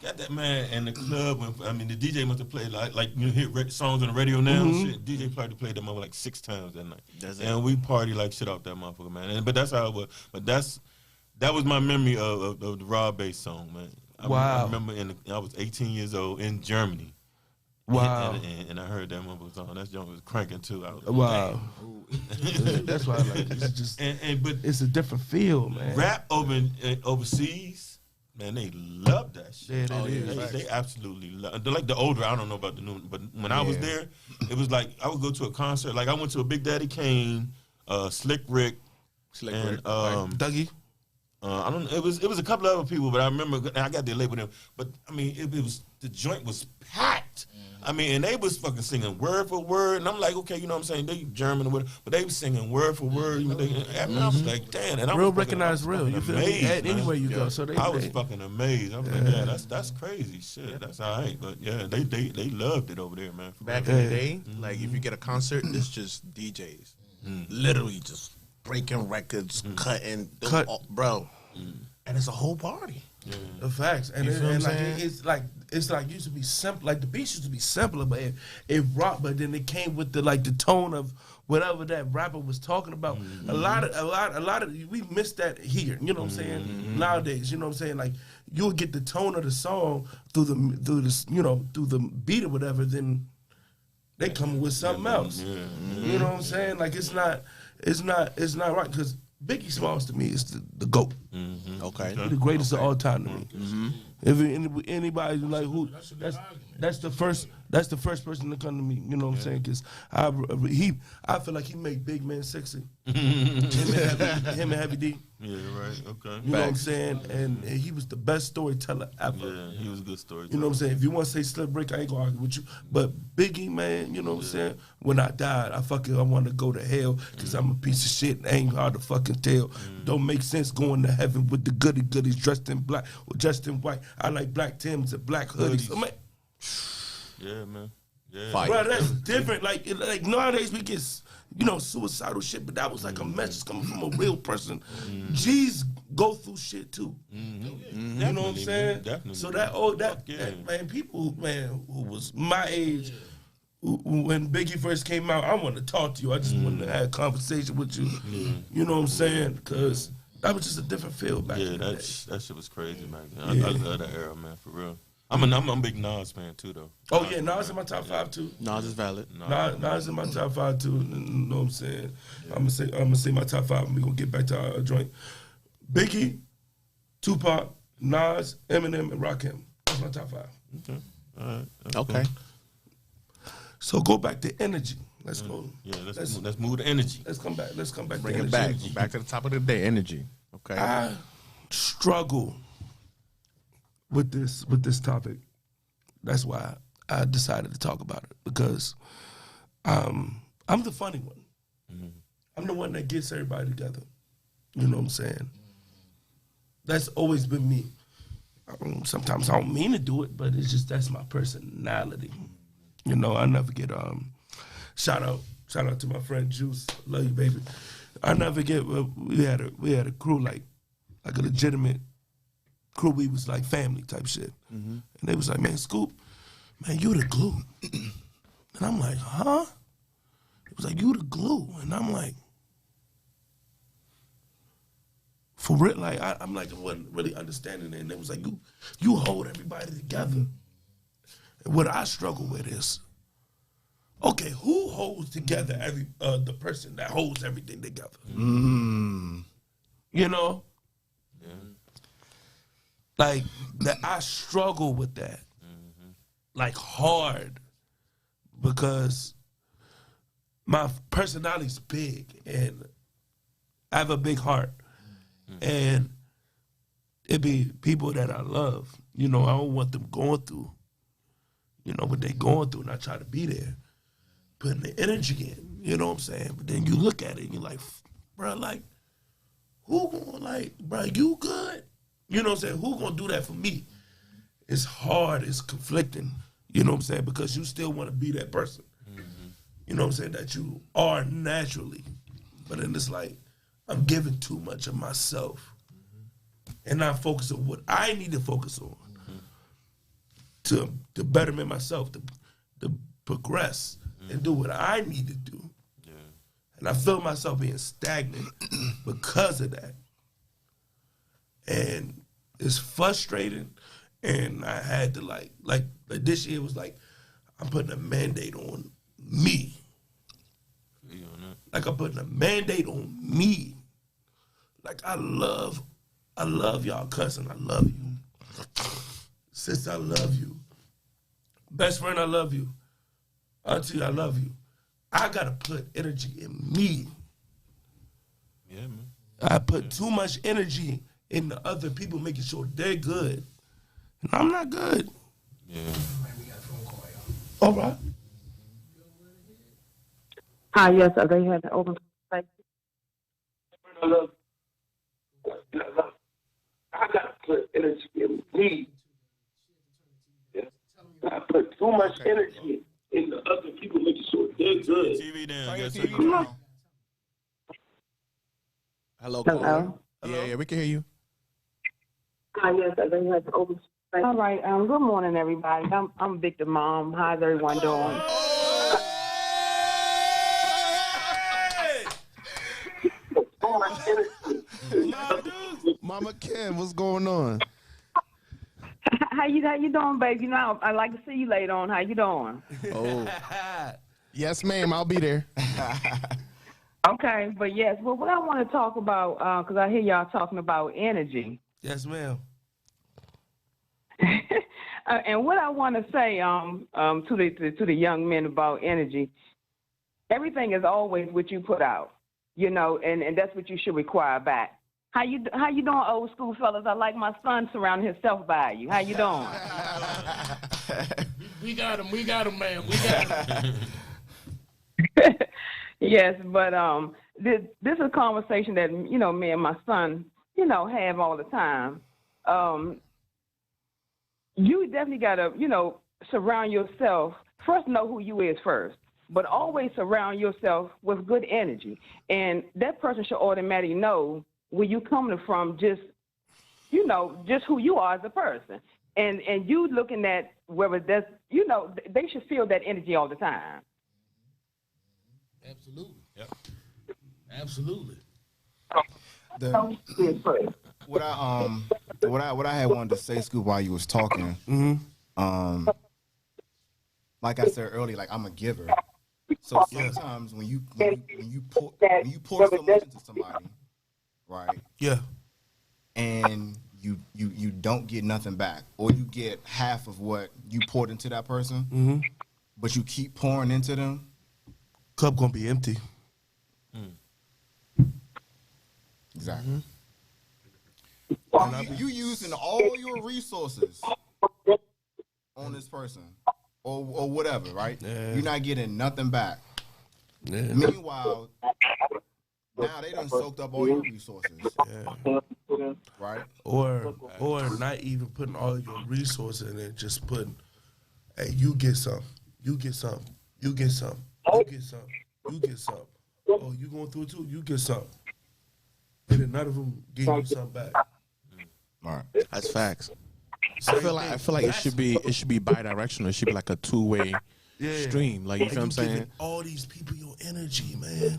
Got that man in the club. The DJ must have played like you hear songs on the radio now. Shit, DJ probably played them over like 6 times that night, and we party like shit off that motherfucker, man. But that's how it was. But that was my memory of the raw bass song, man. I remember I was 18 years old in Germany. Wow. And I heard that motherfucker song. That joint was cranking too. I was wow. That's why I like it. It's just, but it's a different feel, man. Rap overseas, man, they love that shit. They absolutely love. Like the older, I don't know about the new, but when I was there, it was like I would go to a concert. Like I went to a Big Daddy Kane, Slick Rick, and Dougie. I don't know. It was a couple of other people, but I remember, and I got there late with them. But I mean, it was the joint was packed. I mean, and they was fucking singing word for word, and I'm like, okay, you know what I'm saying? They German or whatever, but they was singing word for word. And I was like, damn. And I real was recognized real. You feel me? Anywhere you go. So I was fucking amazed. I was like, yeah, that's crazy shit. That's all right. But yeah, they loved it over there, man. Back in the day, like if you get a concert, it's just DJs, literally just breaking records, cutting, bro, and it's a whole party. The facts, and it's like used to be simple. Like the beats used to be simpler, but it rocked. But then it came with the tone of whatever that rapper was talking about. A lot of we missed that here. You know what I'm saying? Nowadays, you know what I'm saying? Like you'll get the tone of the song through the beat or whatever. Then they come with something else. You know what I'm saying? Like it's not right because Biggie Smalls to me is the GOAT. Okay, the greatest of all time to me. If anybody like who, that's the first person to come to me. You know what I'm saying? Because I feel like he made big men sexy. him and Heavy D. Yeah, right. Okay. You know what I'm saying? And he was the best storyteller ever. Yeah, he was a good storyteller. You know what I'm saying? If you want to say Slick Rick, I ain't gonna argue with you. But Biggie, man, you know what I'm saying? When I died, I want to go to hell because I'm a piece of shit. Ain't hard to fucking tell. Don't make sense going to heaven with the goodies dressed in black or dressed in white. I like black Timbs and black hoodies. So, man, yeah, man. Yeah. Bro, that's different. Like nowadays we get suicidal shit, but that was like a message coming from a real person. G's go through shit too. You know what I'm saying? Definitely. So that people who was my age, when Biggie first came out, I want to talk to you. I just wanted to have a conversation with you. You know what I'm saying? Because that was just a different feel back then. Yeah, that shit was crazy back then. I love that era, man, for real. I'm a big Nas fan too, though. Oh yeah, Nas in my top 5 too. Nas is valid. Nas in my top 5 too. You know what I'm saying? Yeah. I'm gonna say my top 5, and we gonna get back to our joint. Biggie, Tupac, Nas, Eminem, and Rakim. That's my top 5. Okay. All right. Okay. Cool. So go back to energy. Let's go. Yeah, let's move to energy. Let's come back. Bring to it energy. back to the top of the day. Energy. Okay. struggle with this topic. That's why I decided to talk about it, because I'm the funny one. Mm-hmm. I'm the one that gets everybody together. You know what I'm saying? That's always been me. Sometimes I don't mean to do it, but it's just that's my personality. You know, I never get shout out to my friend Juice. Love you, baby. I never get. We had a crew like a legitimate crew. We was like family type shit, and they was like, man, Scoop, man, you the glue. And I'm like, huh? It was like, you the glue, and I'm like, for real, like I'm like, I wasn't really understanding it, and it was like, you hold everybody together. And what I struggle with is, okay, who holds together the person that holds everything together? You know, like that. I struggle with that, like hard, because my personality's big and I have a big heart. And it be people that I love. You know, I don't want them going through, you know, what they going through, and I try to be there, putting the energy in, you know what I'm saying? But then you look at it and you're like, bro, like, who gonna, like, bro, you good? You know what I'm saying? Who gonna do that for me? It's hard, it's conflicting, you know what I'm saying? Because you still wanna be that person, you know what I'm saying, that you are naturally. But then it's like, I'm giving too much of myself and not focusing on what I need to focus on to betterment myself, to progress and do what I need to do. Yeah. And I feel myself being stagnant because of that. And it's frustrating. And I had to like this year was like, I'm putting a mandate on me. Like I'm putting a mandate on me. Like I love y'all, cousin. I love you. Sister, I love you. Best friend, I love you. Auntie, I love you. I gotta put energy in me. Yeah, man. I put too much energy in the other people, making sure they're good. And I'm not good. Yeah. All right. Hi, yes, they had to open space. I love. I gotta put energy in me. Yeah. I put too much energy in the other people, making sure they're good. TV down. TV down. Hello, caller. Yeah, we can hear you. Hi, yes, they had to open space. All right, good morning, everybody. I'm Victor Mom. How's everyone doing? Mama Kim, what's going on? How you doing, baby? You know, I'd like to see you later on. How you doing? Oh, yes, ma'am. I'll be there. Okay, but yes, well, what I want to talk about, because I hear y'all talking about energy. Yes, ma'am. And what I want to say to the young men about energy, everything is always what you put out, you know, and that's what you should require back. How you doing, old school fellas? I like my son surrounding himself by you. How you doing? We got him, man. We got him. Yes, but this is a conversation that, you know, me and my son, you know, have all the time. You definitely got to, you know, surround yourself. First, know who you is first, but always surround yourself with good energy. And that person should automatically know where you coming from, just, you know, just who you are as a person. And you looking at whether that's, you know, they should feel that energy all the time. Absolutely. Yep. Absolutely. What I had wanted to say, Scoop, while you was talking, like I said earlier, like I'm a giver. So sometimes when you pour so much into somebody, right? Yeah. And you don't get nothing back, or you get half of what you poured into that person, but you keep pouring into them, cup gonna be empty. Exactly. You using all your resources on this person or whatever, right? Yeah. You're not getting nothing back. Yeah. Meanwhile, now they done soaked up all your resources. Yeah. Right? Or not even putting all your resources in it, just putting, hey, you get some, you get some, you get some, you get some, you get some. Oh, you going through it too? You get some. And then none of them give you something back. All right. That's facts. I feel like it should be bi-directional. It should be like a two-way stream. Like, you feel what I'm saying? All these people your energy, man.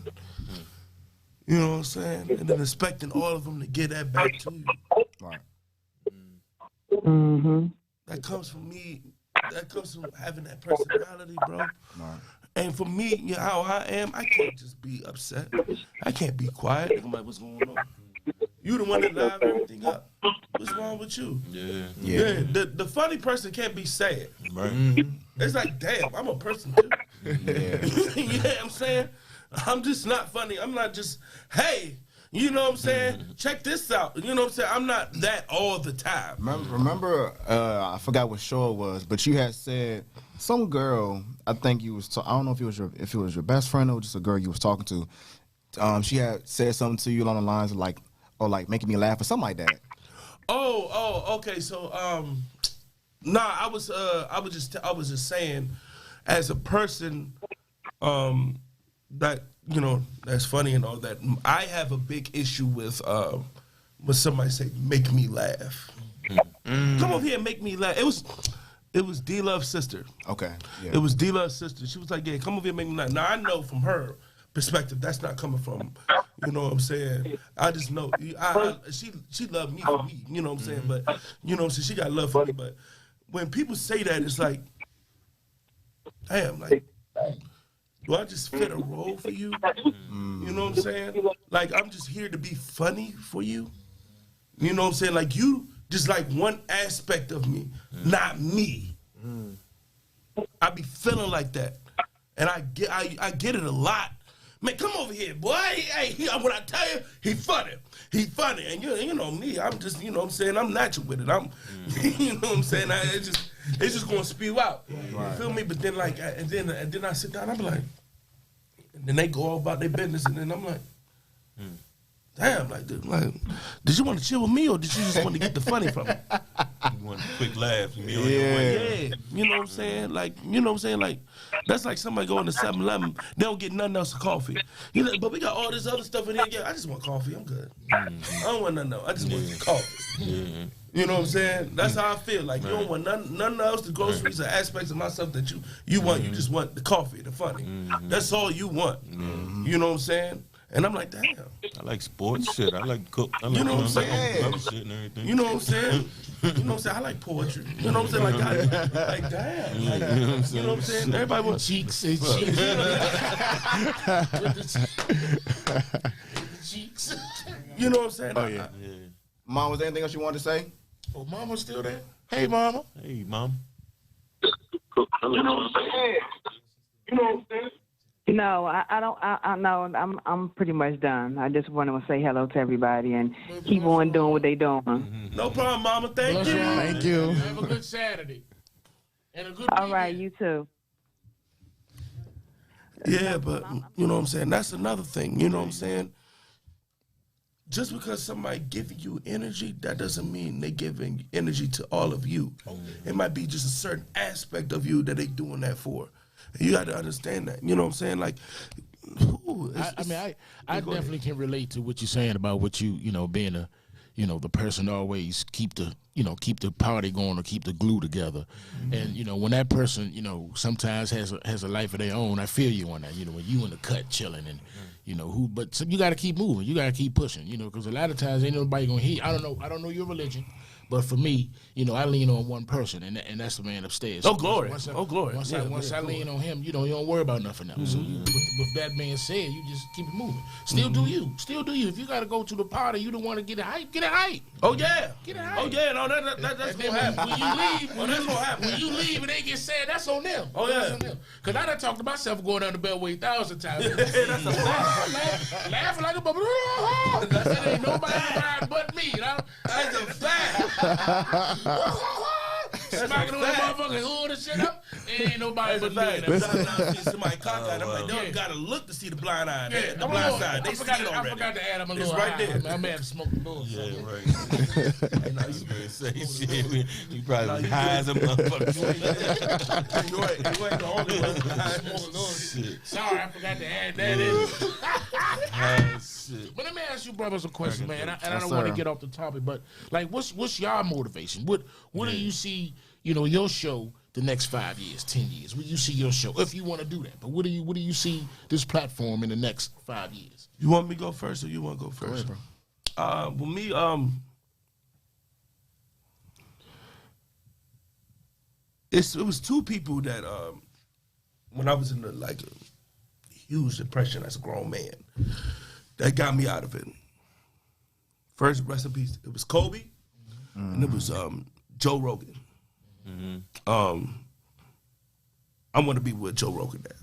You know what I'm saying? And then expecting all of them to get that back to you. Right. Mm-hmm. That comes from me. That comes from having that personality, bro. Right. And for me, you know how I am, I can't just be upset. I can't be quiet. I'm like, what's going on? You the one that live everything up. What's wrong with you? Yeah. The funny person can't be sad. Right. It's like, damn, I'm a person too. Yeah. You know what I'm saying? I'm just not funny. I'm not just, hey, you know what I'm saying? Check this out. You know what I'm saying? I'm not that all the time. Remember, I forgot what show it was, but you had said some girl. I think you was. I don't know if it was your best friend or just a girl you was talking to. She had said something to you along the lines of like making me laugh or something like that. Oh, okay. So, I was just saying, as a person, that, you know, that's funny and all that. I have a big issue with when somebody say make me laugh. Come over here and make me laugh. It was D-Love's sister. Okay. Yeah. It was D-Love's sister. She was like, yeah, come over here and make me laugh. Now I know from her perspective that's not coming from, you know what I'm saying? I just know she loved me for me, you know what I'm saying? But you know what I'm saying, she got love for me. But when people say that, it's like, damn, like, do I just fit a role for you? You know what I'm saying? Like, I'm just here to be funny for you. You know what I'm saying? Like, you just like one aspect of me, not me. I be feeling like that. And I get it a lot. Man, come over here, boy. Hey, when I tell you, he funny. He funny. And you know me, I'm just, you know what I'm saying, I'm natural with it. I'm, you know what I'm saying? It's just gonna spew out. Right. You feel me? But then like, and then I sit down, I'm like, and then they go all about their business, and then I'm like, damn, like, did you want to chill with me, or did you just want to get the funny from me? You want a quick laugh and be on your way. Yeah, you know what I'm saying? Like, you know what I'm saying? Like, that's like somebody going to 7-Eleven, they don't get nothing else but coffee. You know, but we got all this other stuff in here. Yeah, I just want coffee. I'm good. I don't want nothing else. I just want some coffee. You know what I'm saying? That's how I feel. Like, you don't want nothing else, the groceries or aspects of myself that you want. You just want the coffee, the funny. That's all you want. You know what I'm saying? And I'm like, damn. I like sports shit. I like cook. I like, you know what I'm saying? Other shit and everything. You know what I'm saying? You know what I'm saying? I like poetry. You know what I'm saying? Like damn. Like, you know what I'm saying? Everybody wants cheeks and cheeks. Cheeks. You know what I'm saying? Oh yeah. Mom, was there anything else you wanted to say? Oh, Mama's still there? Hey, Mama. Hey, Mom. You know what I'm saying? You know what I'm saying? No, I don't. I know. I'm pretty much done. I just want to say hello to everybody and keep on doing what they doing. No problem, Mama. Thank you. Thank you. Have a good Saturday. And a good All weekend. right, you too. Yeah, but you know what I'm saying? That's another thing. You know what I'm saying? Just because somebody giving you energy, that doesn't mean they giving energy to all of you. It might be just a certain aspect of you that they doing that for. And you got to understand that. You know what I'm saying? Like, I definitely can relate to what you're saying about what you know, being a, you know, the person always keep the party going or keep the glue together. And, you know, when that person, you know, sometimes has a life of their own, I feel you on that. You know, when you in the cut chilling and, you know, but you got to keep moving. You got to keep pushing, you know, because a lot of times ain't nobody going to hear. I don't know your religion. But for me, you know, I lean on one person, and that's the man upstairs. Oh, glory. Once I I lean on him, you don't worry about nothing else. So with that being said, you just keep it moving. Still do you. If you got to go to the party, you don't want to get it hype, get it hype. Oh, yeah. Get it hype. Oh, yeah. No, that's going to happen. When you leave, that's going to happen. When you leave and they get sad, that's on them. Oh, yeah. Because I done talked to myself going down the Beltway 1,000 times. That's a fact. laughing like a bubble. That ain't nobody crying but me. That's a fact. Smacking on the motherfucking hood and shit up. Ain't nobody but me. Somebody cockeyed. I'm like, they don't gotta look to see the blind eye. Yeah, The blind side. They forgot, see it already. I forgot to add him a little. It's right there. I may have smoked a little. Yeah, right. And I used to say shit. You probably high as a motherfucker. You ain't the only one. Shit. Sorry, I forgot to add that in. Shit. But let me ask you brothers a question, man. And I don't want to get off the topic, but like, what's y'all motivation? What do you see? You know, your show the next 5 years, 10 years. Where do you see your show if you want to do that? But what do you see this platform in the next 5 years? You want me to go first, or you want to go first? Go ahead, Well, me, it was two people that when I was in a huge depression as a grown man, that got me out of it. First, rest in peace. It was Kobe, and it was Joe Rogan. I want to be with Joe Rogan now.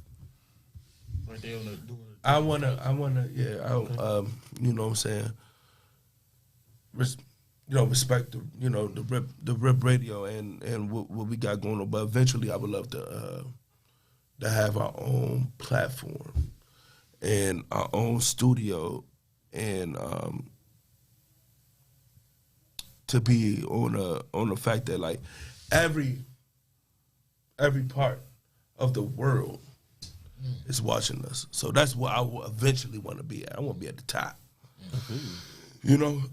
Right there on the I wanna, you know what I'm saying? Respect the Rip Radio and what we got going on. But eventually, I would love to have our own platform and our own studio and to be on the fact that like every part of the world is watching us. So that's what I will eventually want to be at. I want to be at the top. You know,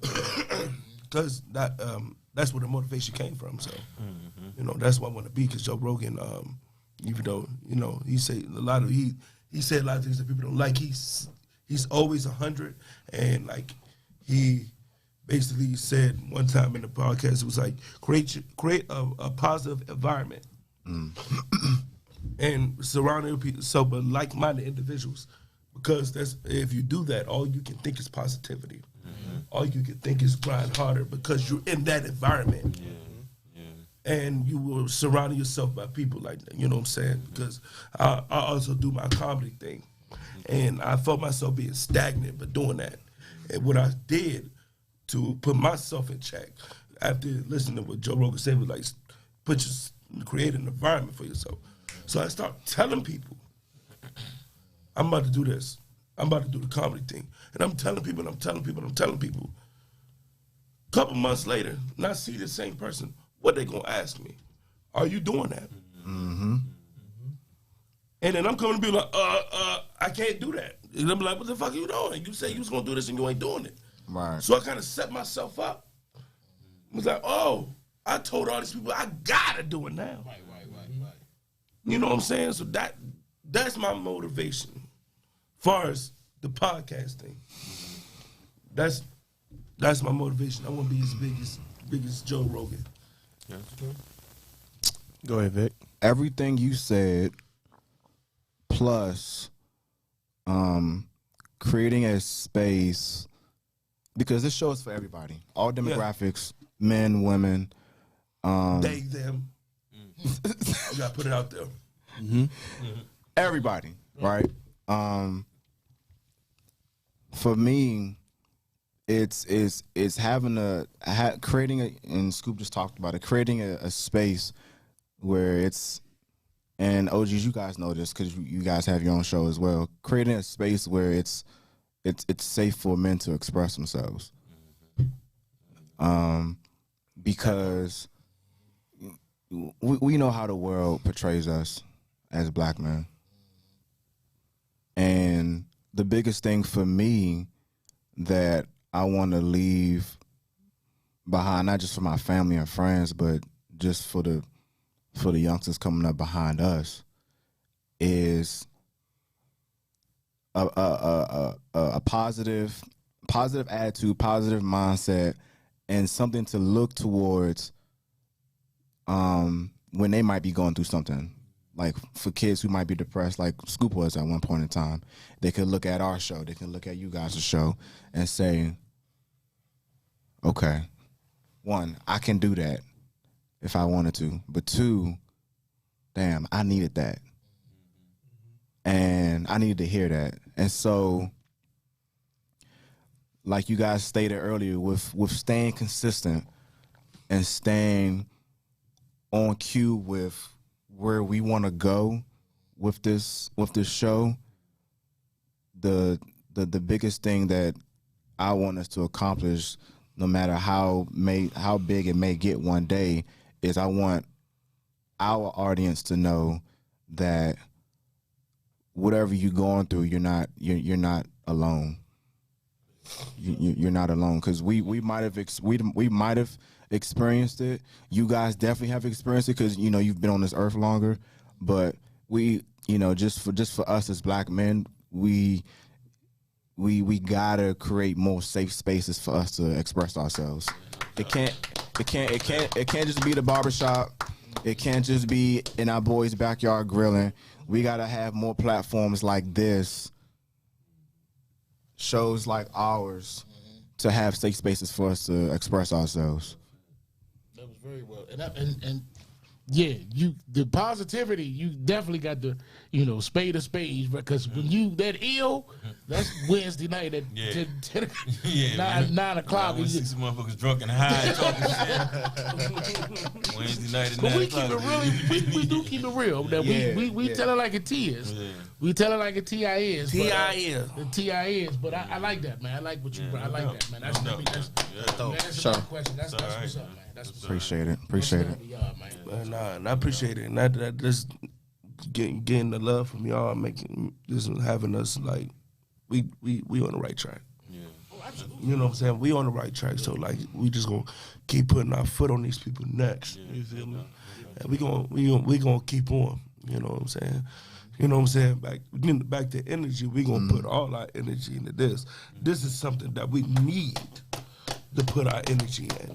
because that's where the motivation came from. So, you know, that's what I want to be. Because Joe Rogan, even though he said a lot of things that people don't like. He's always 100, and like he basically said one time in the podcast, it was like create a positive environment. And surrounding yourself with like-minded individuals, because if you do that, all you can think is positivity. All you can think is grind harder because you're in that environment. And you will surround yourself by people like that. You know what I'm saying? Because I also do my comedy thing, and I felt myself being stagnant by doing that. And what I did to put myself in check after listening to what Joe Rogan said was like, create an environment for yourself. So I start telling people, I'm about to do this. I'm about to do the comedy thing. And I'm telling people. A couple months later, and I see the same person, what they gonna ask me? Are you doing that? And then I'm coming to be like, I can't do that. And I'm like, what the fuck are you doing? You say you was gonna do this and you ain't doing it. Right. So I kind of set myself up. I was like, oh, I told all these people I gotta do it now. Right. You know what I'm saying? So that's my motivation. As far as the podcast thing, that's my motivation. I want to be as big as Joe Rogan. Yeah. Go ahead, Vic. Everything you said, plus creating a space, because this show is for everybody, all demographics, men, women. They, them. You gotta put it out there. Everybody, right? For me, it's creating and Scoop just talked about it, creating a space where it's, and OGs, you guys know this because you guys have your own show as well. Creating a space where it's safe for men to express themselves, because we know how the world portrays us as black men. And the biggest thing for me that I want to leave behind, not just for my family and friends, but just for the youngsters coming up behind us, is a positive attitude, positive mindset, and something to look towards when they might be going through something. Like for kids who might be depressed, like Scoop was at one point in time, they could look at our show, they can look at you guys' show and say, okay, one, I can do that if I wanted to. But two, damn, I needed that. And I needed to hear that. And so like you guys stated earlier, with staying consistent and staying on cue with where we want to go with this show, the biggest thing that I want us to accomplish, no matter how big it may get one day, is I want our audience to know that whatever you're going through, you're not alone. You're not alone, because we might have experienced it. You guys definitely have experienced it, because you've been on this earth longer. But we, just for us as black men, we gotta create more safe spaces for us to express ourselves. It can't just be the barbershop. It can't just be in our boys' backyard grilling. We gotta have more platforms like this, shows like ours, to have safe spaces for us to express ourselves. That was very well, and yeah, the positivity, you definitely got the Spade of Spades, because when you that ill, that's Wednesday night at 10 9 o'clock. We see some motherfuckers drunk and high talking shit. Wednesday night at 9 o'clock. But we keep it real. We do keep it real. That we tell it like it is. Yeah. We tell it like a TI is. TI is. The TI is. But I like that, man. I like what you. I like that, man. That's a good question. That's what's up, man. Appreciate it. And I appreciate it. And that just getting the love from y'all, having us like we on the right track. Yeah. You know what I'm saying? We on the right track. So like we just gonna keep putting our foot on these people's necks. You feel me? And we gonna keep on. You know what I'm saying? You know what I'm saying? Back to energy, we gonna put all our energy into this. This is something that we need to put our energy in.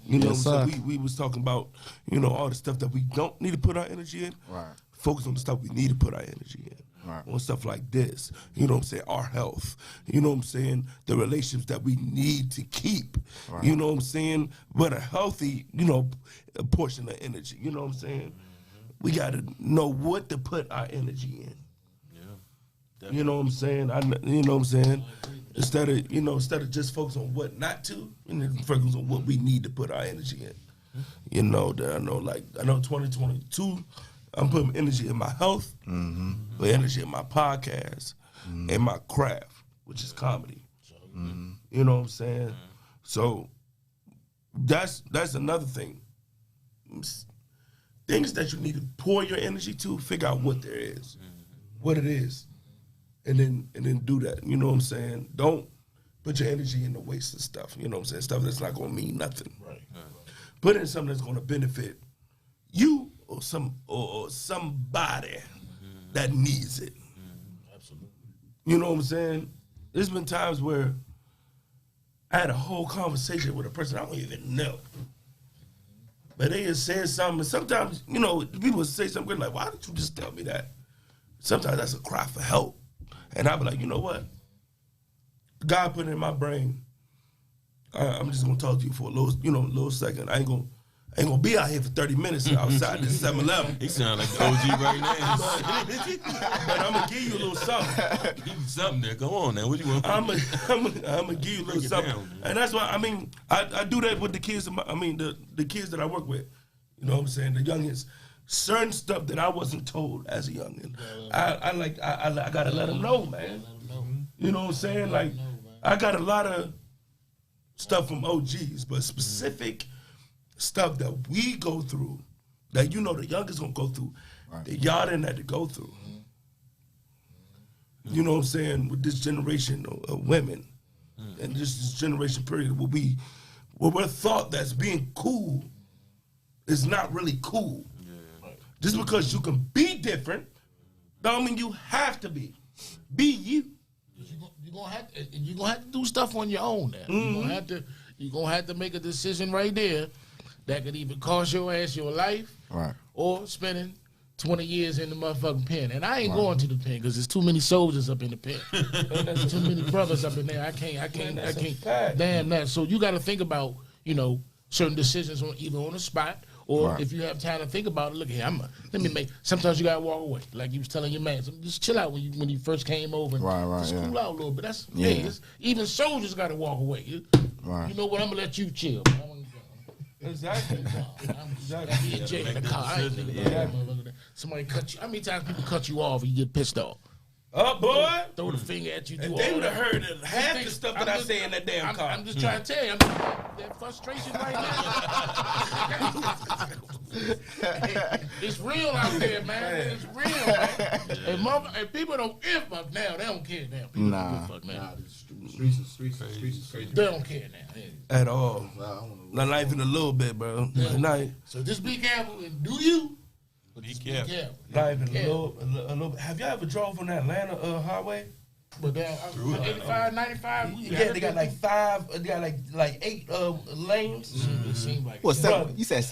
You know what I'm saying? We was talking about, all the stuff that we don't need to put our energy in. Right. Focus on the stuff we need to put our energy in. Right. On stuff like this. You know what I'm saying? Our health. You know what I'm saying? The relationships that we need to keep. Right. You know what I'm saying? But a healthy, a portion of energy. You know what I'm saying? We got to know what to put our energy in. Yeah. You know what I'm saying? You know what I'm saying? Instead of just focus on what not to, and then focus on what we need to put our energy in. I know 2022, I'm putting energy in my health, but energy in my podcast, and my craft, which is comedy. You know what I'm saying? So that's another thing. Things that you need to pour your energy to, figure out what there is, what it is. And then do that. You know what I'm saying? Don't put your energy in the waste of stuff. You know what I'm saying? Stuff that's not gonna mean nothing. Right. Put it in something that's gonna benefit you or somebody that needs it. Absolutely. You know what I'm saying? There's been times where I had a whole conversation with a person I don't even know. But they just said something. Sometimes, people say something like, why didn't you just tell me that? Sometimes that's a cry for help. And I'll be like, you know what? God put it in my brain. I'm just gonna talk to you for a little second. I ain't gonna be out here for 30 minutes outside this 7-Eleven. He sound like the OG right now. But I'm gonna give you a little something. Give you something there. Come on now. What you want? I'm gonna give you a little something. Down, and that's why I do that with the kids. The kids that I work with. You know what I'm saying? The youngins. Certain stuff that I wasn't told as a youngin. I gotta let them know, man. You know what I'm saying? Like, I got a lot of stuff from OGs, but specific stuff that we go through, that the youngest gonna go through, that y'all didn't have to go through. You know what I'm saying? With this generation of women, and this generation period where we're thought that's being cool is not really cool. Just because you can be different, don't mean you have to be. Be you. You're gonna have to do stuff on your own now. You're gonna have to make a decision right there that could either cost your ass your life, or spending 20 years in the motherfucking pen. And I ain't going to the pen because there's too many soldiers up in the pen. There's too many brothers up in there. I can't. Damn that. So you got to think about certain decisions either on the spot Or if you have time to think about it, look here, let me make. Sometimes you gotta walk away, like you was telling your man. Just chill out when you first came over. And just cool out a little bit. That's even soldiers gotta walk away. You know what? I'm gonna let you chill. Exactly. Somebody cut you. How many times people cut you off and you get pissed off? Oh, boy. Throw the finger at you. And they would have heard half the stuff that I say in that damn car. I'm just trying to tell you. That frustration right now. It's real out there, man. It's real, man. And people don't give up now. They don't care now. People don't fuck now. Streets is crazy. They don't care now. At all. Not even a little bit, bro. Yeah. So just be careful and do you. Be careful. Not even a little bit. Have y'all ever drove on that Atlanta highway? But down 85, 95. Yeah, they got like 5. They got like 8 lanes. It seemed like what? You said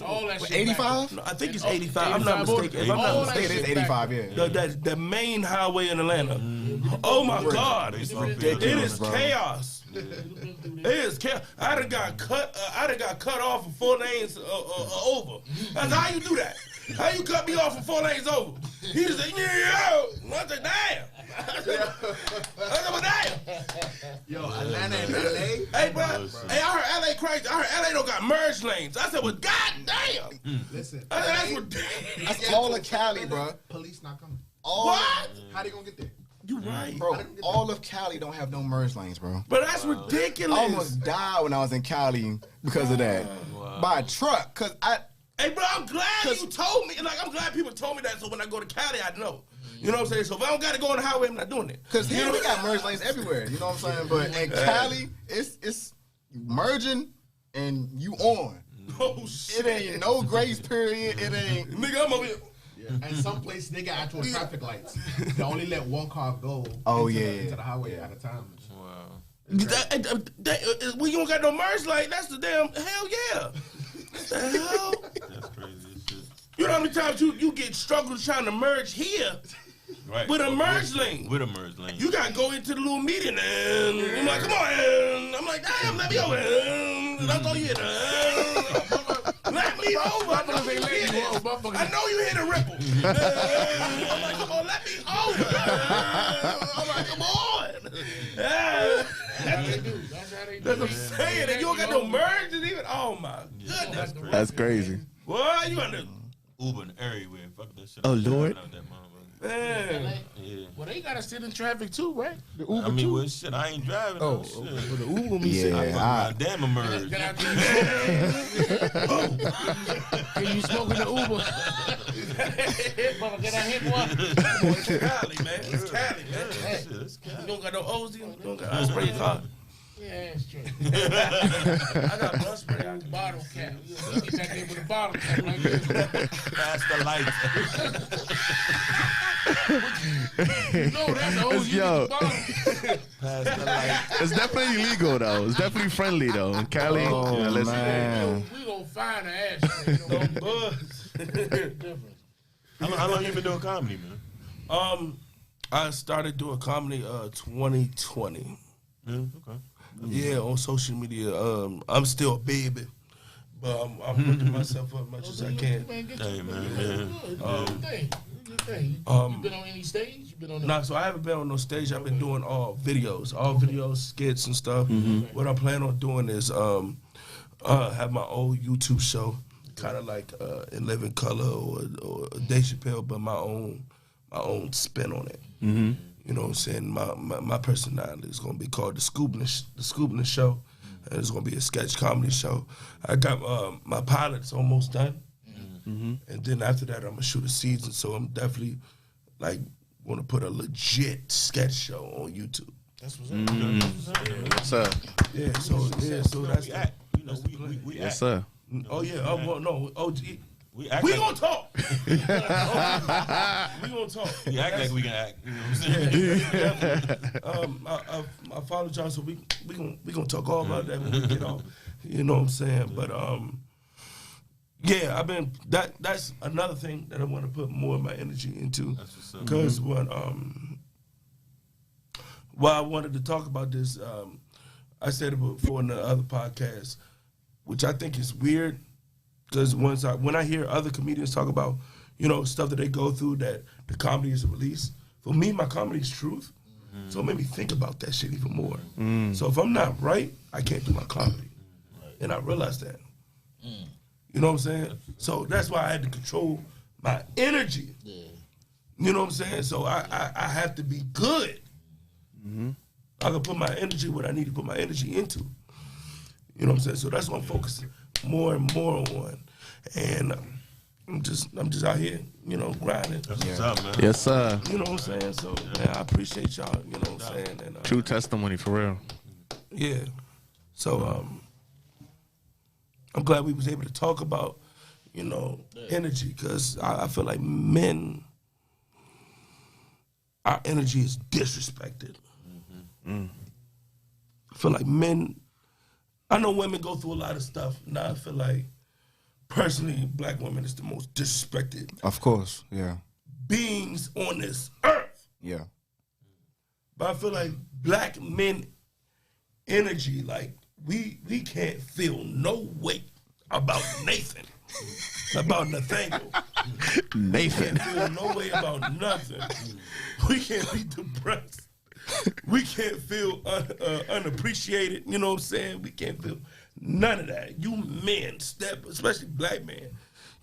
85? No, I think it's 85. I'm not mistaken. If I'm not mistaken, it's 85. Yeah. The main highway in Atlanta. Oh my God, it is chaos. It is chaos. I done got cut off for 4 lanes over. That's how you do that. How you cut me off for 4 lanes over? He just said, I said, damn. I said, damn. Yo, Atlanta and LA. Hey, bro. Hey, I heard LA crazy. I heard LA don't got merge lanes. I said, well, goddamn. Listen. I said, that's ridiculous. That's all of Cali, bro. Police not coming. What? How they gonna get there? You right. Bro, all of Cali don't have no merge lanes, bro. But that's ridiculous. I almost died when I was in Cali because of that. By a truck, because Hey, bro, I'm glad you told me. Like, I'm glad people told me that, so when I go to Cali, I know. You know what I'm saying? So if I don't got to go on the highway, I'm not doing it. Because here we got merge lanes everywhere. You know what I'm saying? But in Cali, it's merging and you on. Oh, shit. It ain't no grace period. It ain't. Nigga, I'm over here. Yeah. And some places they got actual traffic lights. They only let one car go into the highway at a time. Wow. When you don't got no merge light, that's the damn hell yeah. What the hell? That's crazy shit. You know how many times you get struggled trying to merge here with a merge lane? With a merge lane. You got to go into the little median and I'm like, come on. And I'm like, damn, let me over. And I'll throw you in. Let me over. I know you hear the ripple. I'm like, come on, let me over. I'm like, come on. That's what I'm saying. And you don't got no merge and even. Oh my goodness. That's crazy. Boy, you got to Uber everywhere. Fuck that shit. Oh, Lord. man. Yeah. Well, they gotta sit in traffic too, right? The I mean, well, shit, I ain't driving. Oh, no shit. for the Uber, me sitting. Damn emerge. Can you smoke in the Uber? Mama, can I hit one? It's Cali, man. It's Cali, man. You don't got no O's, you don't got no spray car. Yeah, that's true. I got blood spray. I Bottle cap. You get back there with a bottle cap like this. Pass the light. You know that's the O's. Yo. Pass the light. It's definitely legal though. It's definitely friendly though. In Cali, listen. Man. We gonna find an ashtray. You know, Buzz. How long you been doing comedy, man? I started doing comedy 2020. Yeah, okay. Yeah, on social media. I'm still a baby, but I'm putting myself up as much as I can. Hey, man. You been on any stage? You been on? Nah, so I haven't been on no stage. I've been doing all videos, skits and stuff. What I plan on doing is have my own YouTube show, kind of like In Living Color or Dave Chappelle, but my own spin on it. You know what I'm saying? My personality is gonna be called the Scoobness Show, and it's gonna be a sketch comedy show. I got my pilot's almost done, and then after that I'm gonna shoot a season. So I'm definitely like want to put a legit sketch show on YouTube. That's what's up. Yes, sir. Yeah, so that's We act. You know, we Yes, act. sir. Oh yeah. Oh well, no. OG. We act We like gonna talk. We gonna talk. we act like we can act. You know what I'm saying? I apologize. So we gonna talk all about that when we get off. You know what I'm saying? But yeah, that's another thing that I want to put more of my energy into. Because what I wanted to talk about this, I said it before in the other podcast, which I think is weird. Because when I hear other comedians talk about, you know, stuff that they go through that the comedy is a release, for me, my comedy is truth. So it made me think about that shit even more. So if I'm not right, I can't do my comedy. And I realized that. You know what I'm saying? So that's why I had to control my energy. Yeah. You know what I'm saying? So I have to be good. I can put my energy what I need to put my energy into. You know what I'm saying? So that's what I'm focusing more and more on. And I'm just out here, you know, grinding. That's what's up, man. Yes, sir. You know what I'm saying? So, man, I appreciate y'all, you know what I'm saying? And, true testimony, for real. Yeah. So, I'm glad we was able to talk about, you know, energy, because I feel like men, our energy is disrespected. I feel like men, I know women go through a lot of stuff. Now I feel like, personally, black women is the most disrespected. Of course, yeah. Beings on this earth. Yeah. But I feel like black men energy, like, we can't feel no weight about Nathan. About Nathaniel. Nathan. We can't feel no way about nothing. We can't be depressed. We can't feel unappreciated. You know what I'm saying? We can't feel none of that. You men, especially black men.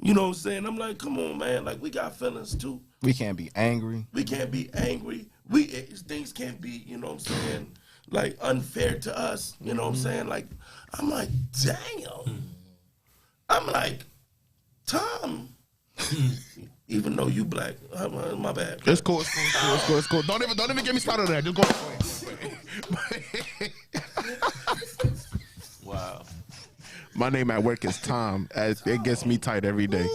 You know what I'm saying? I'm like, come on, man. Like, we got feelings too. We can't be angry. We can't be angry. Things can't be, you know what I'm saying, like, unfair to us. You know what I'm saying? Like, I'm like, damn. I'm like, Tom. Even though you black, my bad. It's cool. It's cool. Don't even get me started on that. Just go. Wow. My name at work is Tom. It gets me tight every day.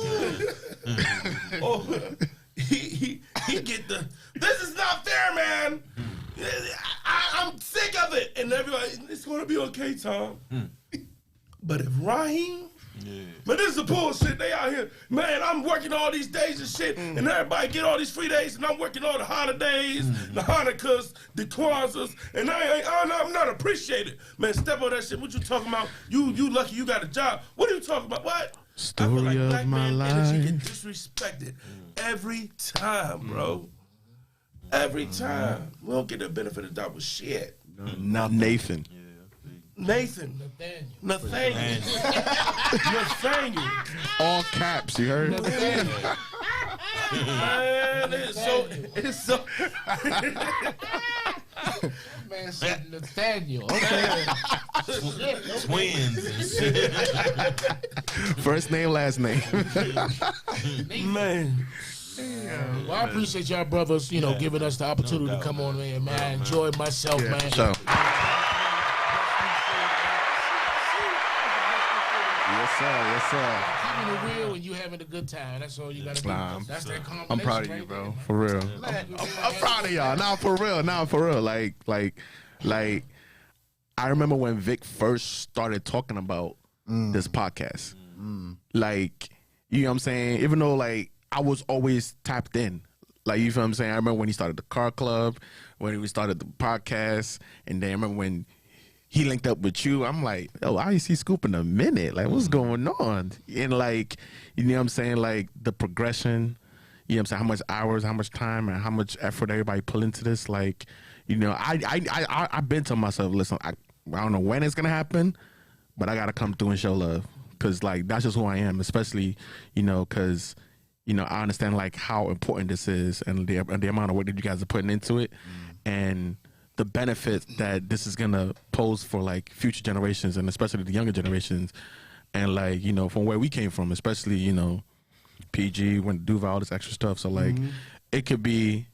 Oh, he get the. This is not fair, man. I'm sick of it. And everybody, it's gonna be okay, Tom. But if Raheem. Yeah. But this is the bullshit. They out here, man. I'm working all these days and shit, and everybody get all these free days, and I'm working all the holidays, the Hanukkahs, the Kwanzas, and I'm not appreciated. Man, step on that shit. What you talking about? You lucky you got a job. What are you talking about? What? Story I feel like of black my man life. energy get disrespected every time, bro. Every time. We don't get the benefit of the doubt with shit. Nathan. Nathan. Nathaniel. All caps, you heard? Man, it's so. Man said Nathaniel. Okay. Twins and shit. First name, last name. Man. Well, I appreciate y'all brothers, you know, giving us the opportunity to come on, man. I enjoyed myself, man. So. Yes, sir. Keeping it real and you having a good time. That's all you gotta do. That's that combination. I'm proud of you, right bro. there, man. For real. I'm proud of y'all. Nah, for real. Like, I remember when Vic first started talking about this podcast. Like, you know what I'm saying? Even though, like, I was always tapped in. Like, you feel what I'm saying? I remember when he started the car club, when he started the podcast, and then I remember when he linked up with you. I'm like, oh, I see Scoop in a minute. Like, what's going on? And, like, you know what I'm saying? Like, the progression, you know what I'm saying? How much hours, how much time, and how much effort everybody put into this. Like, you know, I've been to myself, listen, I don't know when it's going to happen, but I got to come through and show love. Because, like, that's just who I am, especially, you know, because, you know, I understand, like, how important this is and the amount of work that you guys are putting into it. And the benefit that this is gonna pose for, like, future generations and especially the younger generations, and, like, you know, from where we came from, especially, you know, PG, went to Duval, all this extra stuff. So, like, it could be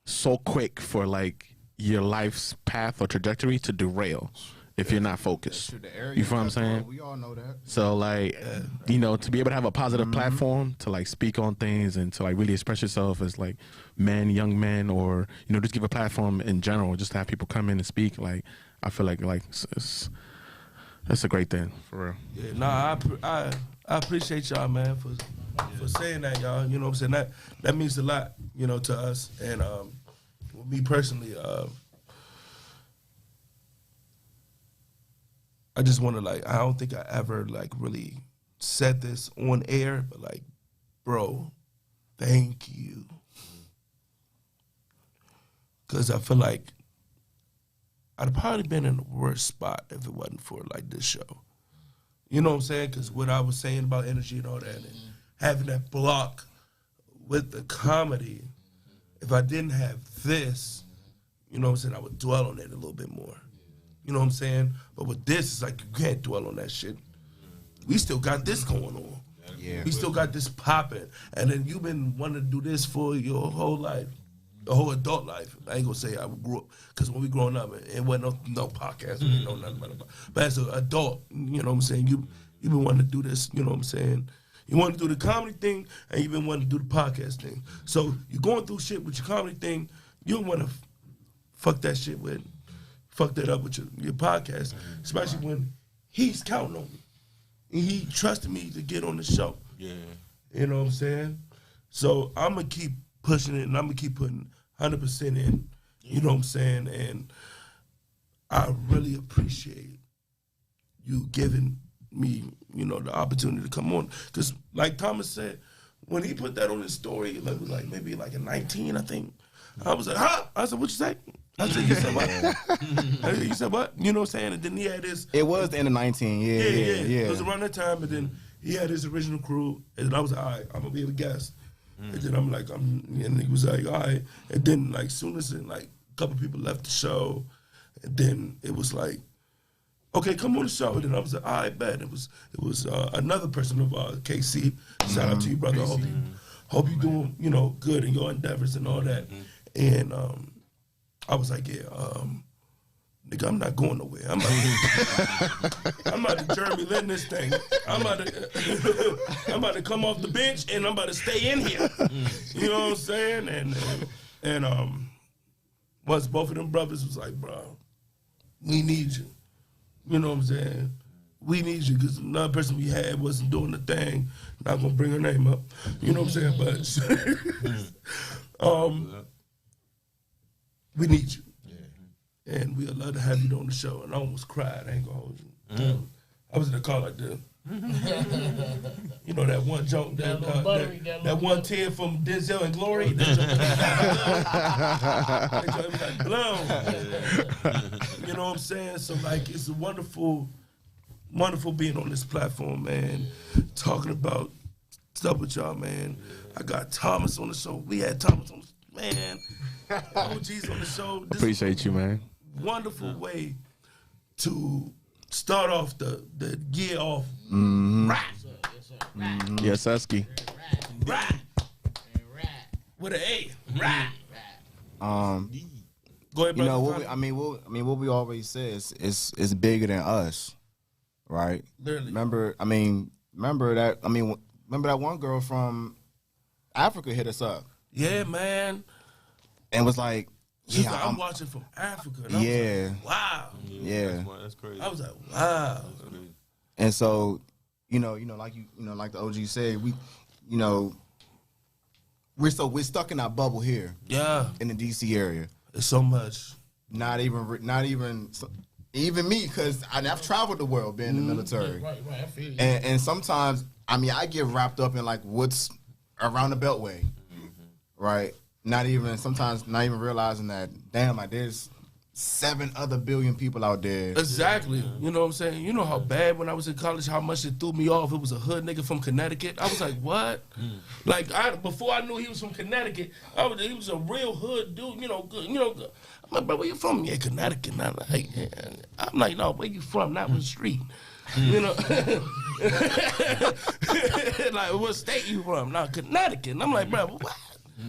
so quick for, like, your life's path or trajectory to derail if you're not focused. You feel what I'm saying? We all know that. So, like, you know, to be able to have a positive platform to, like, speak on things and to, like, really express yourself as, like, men, young men, or, you know, just give a platform in general, just to have people come in and speak. Like, I feel like it's a great thing, for real. Yeah, nah, I appreciate y'all, man, for saying that, y'all. You know what I'm saying? That means a lot, you know, to us. And me personally, I just want to, like, I don't think I ever, like, really said this on air, but like, bro, thank you. Because I feel like I'd probably been in the worst spot if it wasn't for like this show. You know what I'm saying? Because what I was saying about energy and all that, and having that block with the comedy, if I didn't have this, you know what I'm saying, I would dwell on it a little bit more. You know what I'm saying? But with this, it's like you can't dwell on that shit. We still got this going on. Yeah. We still got this popping. And then you've been wanting to do this for your whole life, the whole adult life. I ain't gonna say I grew up, because when we growing up, it wasn't no podcast. We didn't know nothing about it. But as an adult, you know what I'm saying, you've been wanting to do this, you know what I'm saying? You want to do the comedy thing, and you've been wanting to do the podcast thing. So you're going through shit with your comedy thing, you don't want to fuck that up with your podcast, especially when he's counting on me. And he trusted me to get on the show. Yeah. You know what I'm saying? So I'm going to keep pushing it, and I'm going to keep putting 100% in, you know what I'm saying? And I really appreciate you giving me, you know, the opportunity to come on. Because like Thomas said, when he put that on his story, it was like maybe like in 19, I think. I was like, huh? I said, what you say? I said, you said what? I said, you said what? You know what I'm saying? And then he had his... It was the end of 19, yeah. It was around that time, and then he had his original crew, and I was like, all right, I'm going to be a guest. And then I'm like, and he was like, all right. And then like soon as like a couple people left the show, and then it was like, okay, come on the show. And then I was like, all right, bet. It was another person of KC. Shout out to you, brother. Hope you doing, you know, good in your endeavors and all that. And I was like, yeah, nigga, I'm not going nowhere. I'm about to Jeremy Lin this thing. I'm about to come off the bench, and I'm about to stay in here. You know what I'm saying? And once both of them brothers was like, bro, we need you. You know what I'm saying? We need you, because another person we had wasn't doing the thing. Not gonna bring her name up. You know what I'm saying? But we need you. Yeah. And we'd love to have you on the show. And I almost cried. I ain't gonna hold you. I was in the car like this. You know that one joke, that one tear from Denzel and Glory? That joke was like blown. You know what I'm saying? So like, it's a wonderful being on this platform, man. Talking about stuff with y'all, man. I got Thomas on the show. We had Thomas on the man. OG's on the show. This appreciate you, man. Wonderful way to start off the year off. Right. Yes, Husky. Right. With an A. Right. Go ahead, brother. You know what we always say is it's bigger than us, right? Literally. Remember that one girl from Africa hit us up. Yeah, man. And was like, she's like, I'm watching from Africa. And I was like, wow. Yeah. That's crazy. I was like, wow. And so, like the OG said, we're stuck in our bubble here. Yeah. In the DC area. It's so much. Not even me, because I've traveled the world being in the military. Right, I feel you. And sometimes, I get wrapped up in like what's around the beltway, right? Not even realizing that, damn, like there's 7 other billion people out there. Exactly. You know what I'm saying? You know how bad when I was in college, how much it threw me off. It was a hood nigga from Connecticut. I was like, what? Like, before I knew he was from Connecticut, he was a real hood dude, good. I'm like, bro, where you from? Yeah, Connecticut. I'm like, no, where you from? Not what street. You know? Like, what state you from? No, Connecticut. And I'm like, bro, what?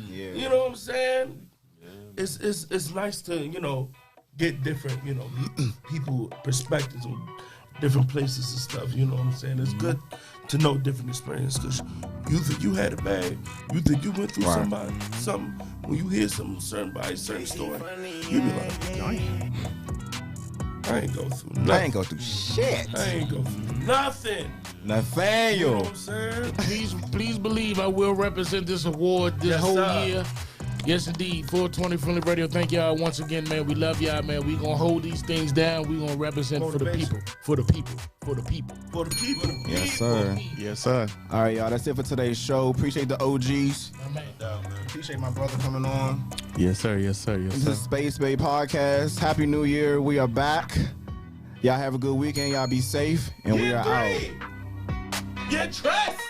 Yeah. You know what I'm saying? Yeah. It's nice to, get different, people perspectives on different places and stuff, you know what I'm saying? It's good to know different experiences, because you think you had it bad, you think you went through something, when you hear somebody, certain story, you be like, I ain't go through nothing. I ain't go through shit. I ain't go through nothing. Nathaniel. You know what I'm saying? Please believe I will represent this award this whole year. Yes, indeed. 420 Friendly Radio. Thank y'all once again, man. We love y'all, man. We gonna hold these things down. We gonna represent for the people. For the people. For the people. For the people. Yes, sir. Yes, sir. All right, y'all. That's it for today's show. Appreciate the OGs. Appreciate my brother coming on. Yes, sir. Yes, sir. Yes, This sir. is Spade Spade Podcast. Happy New Year. We are back. Y'all have a good weekend. Y'all be safe. And we are out. Get dressed.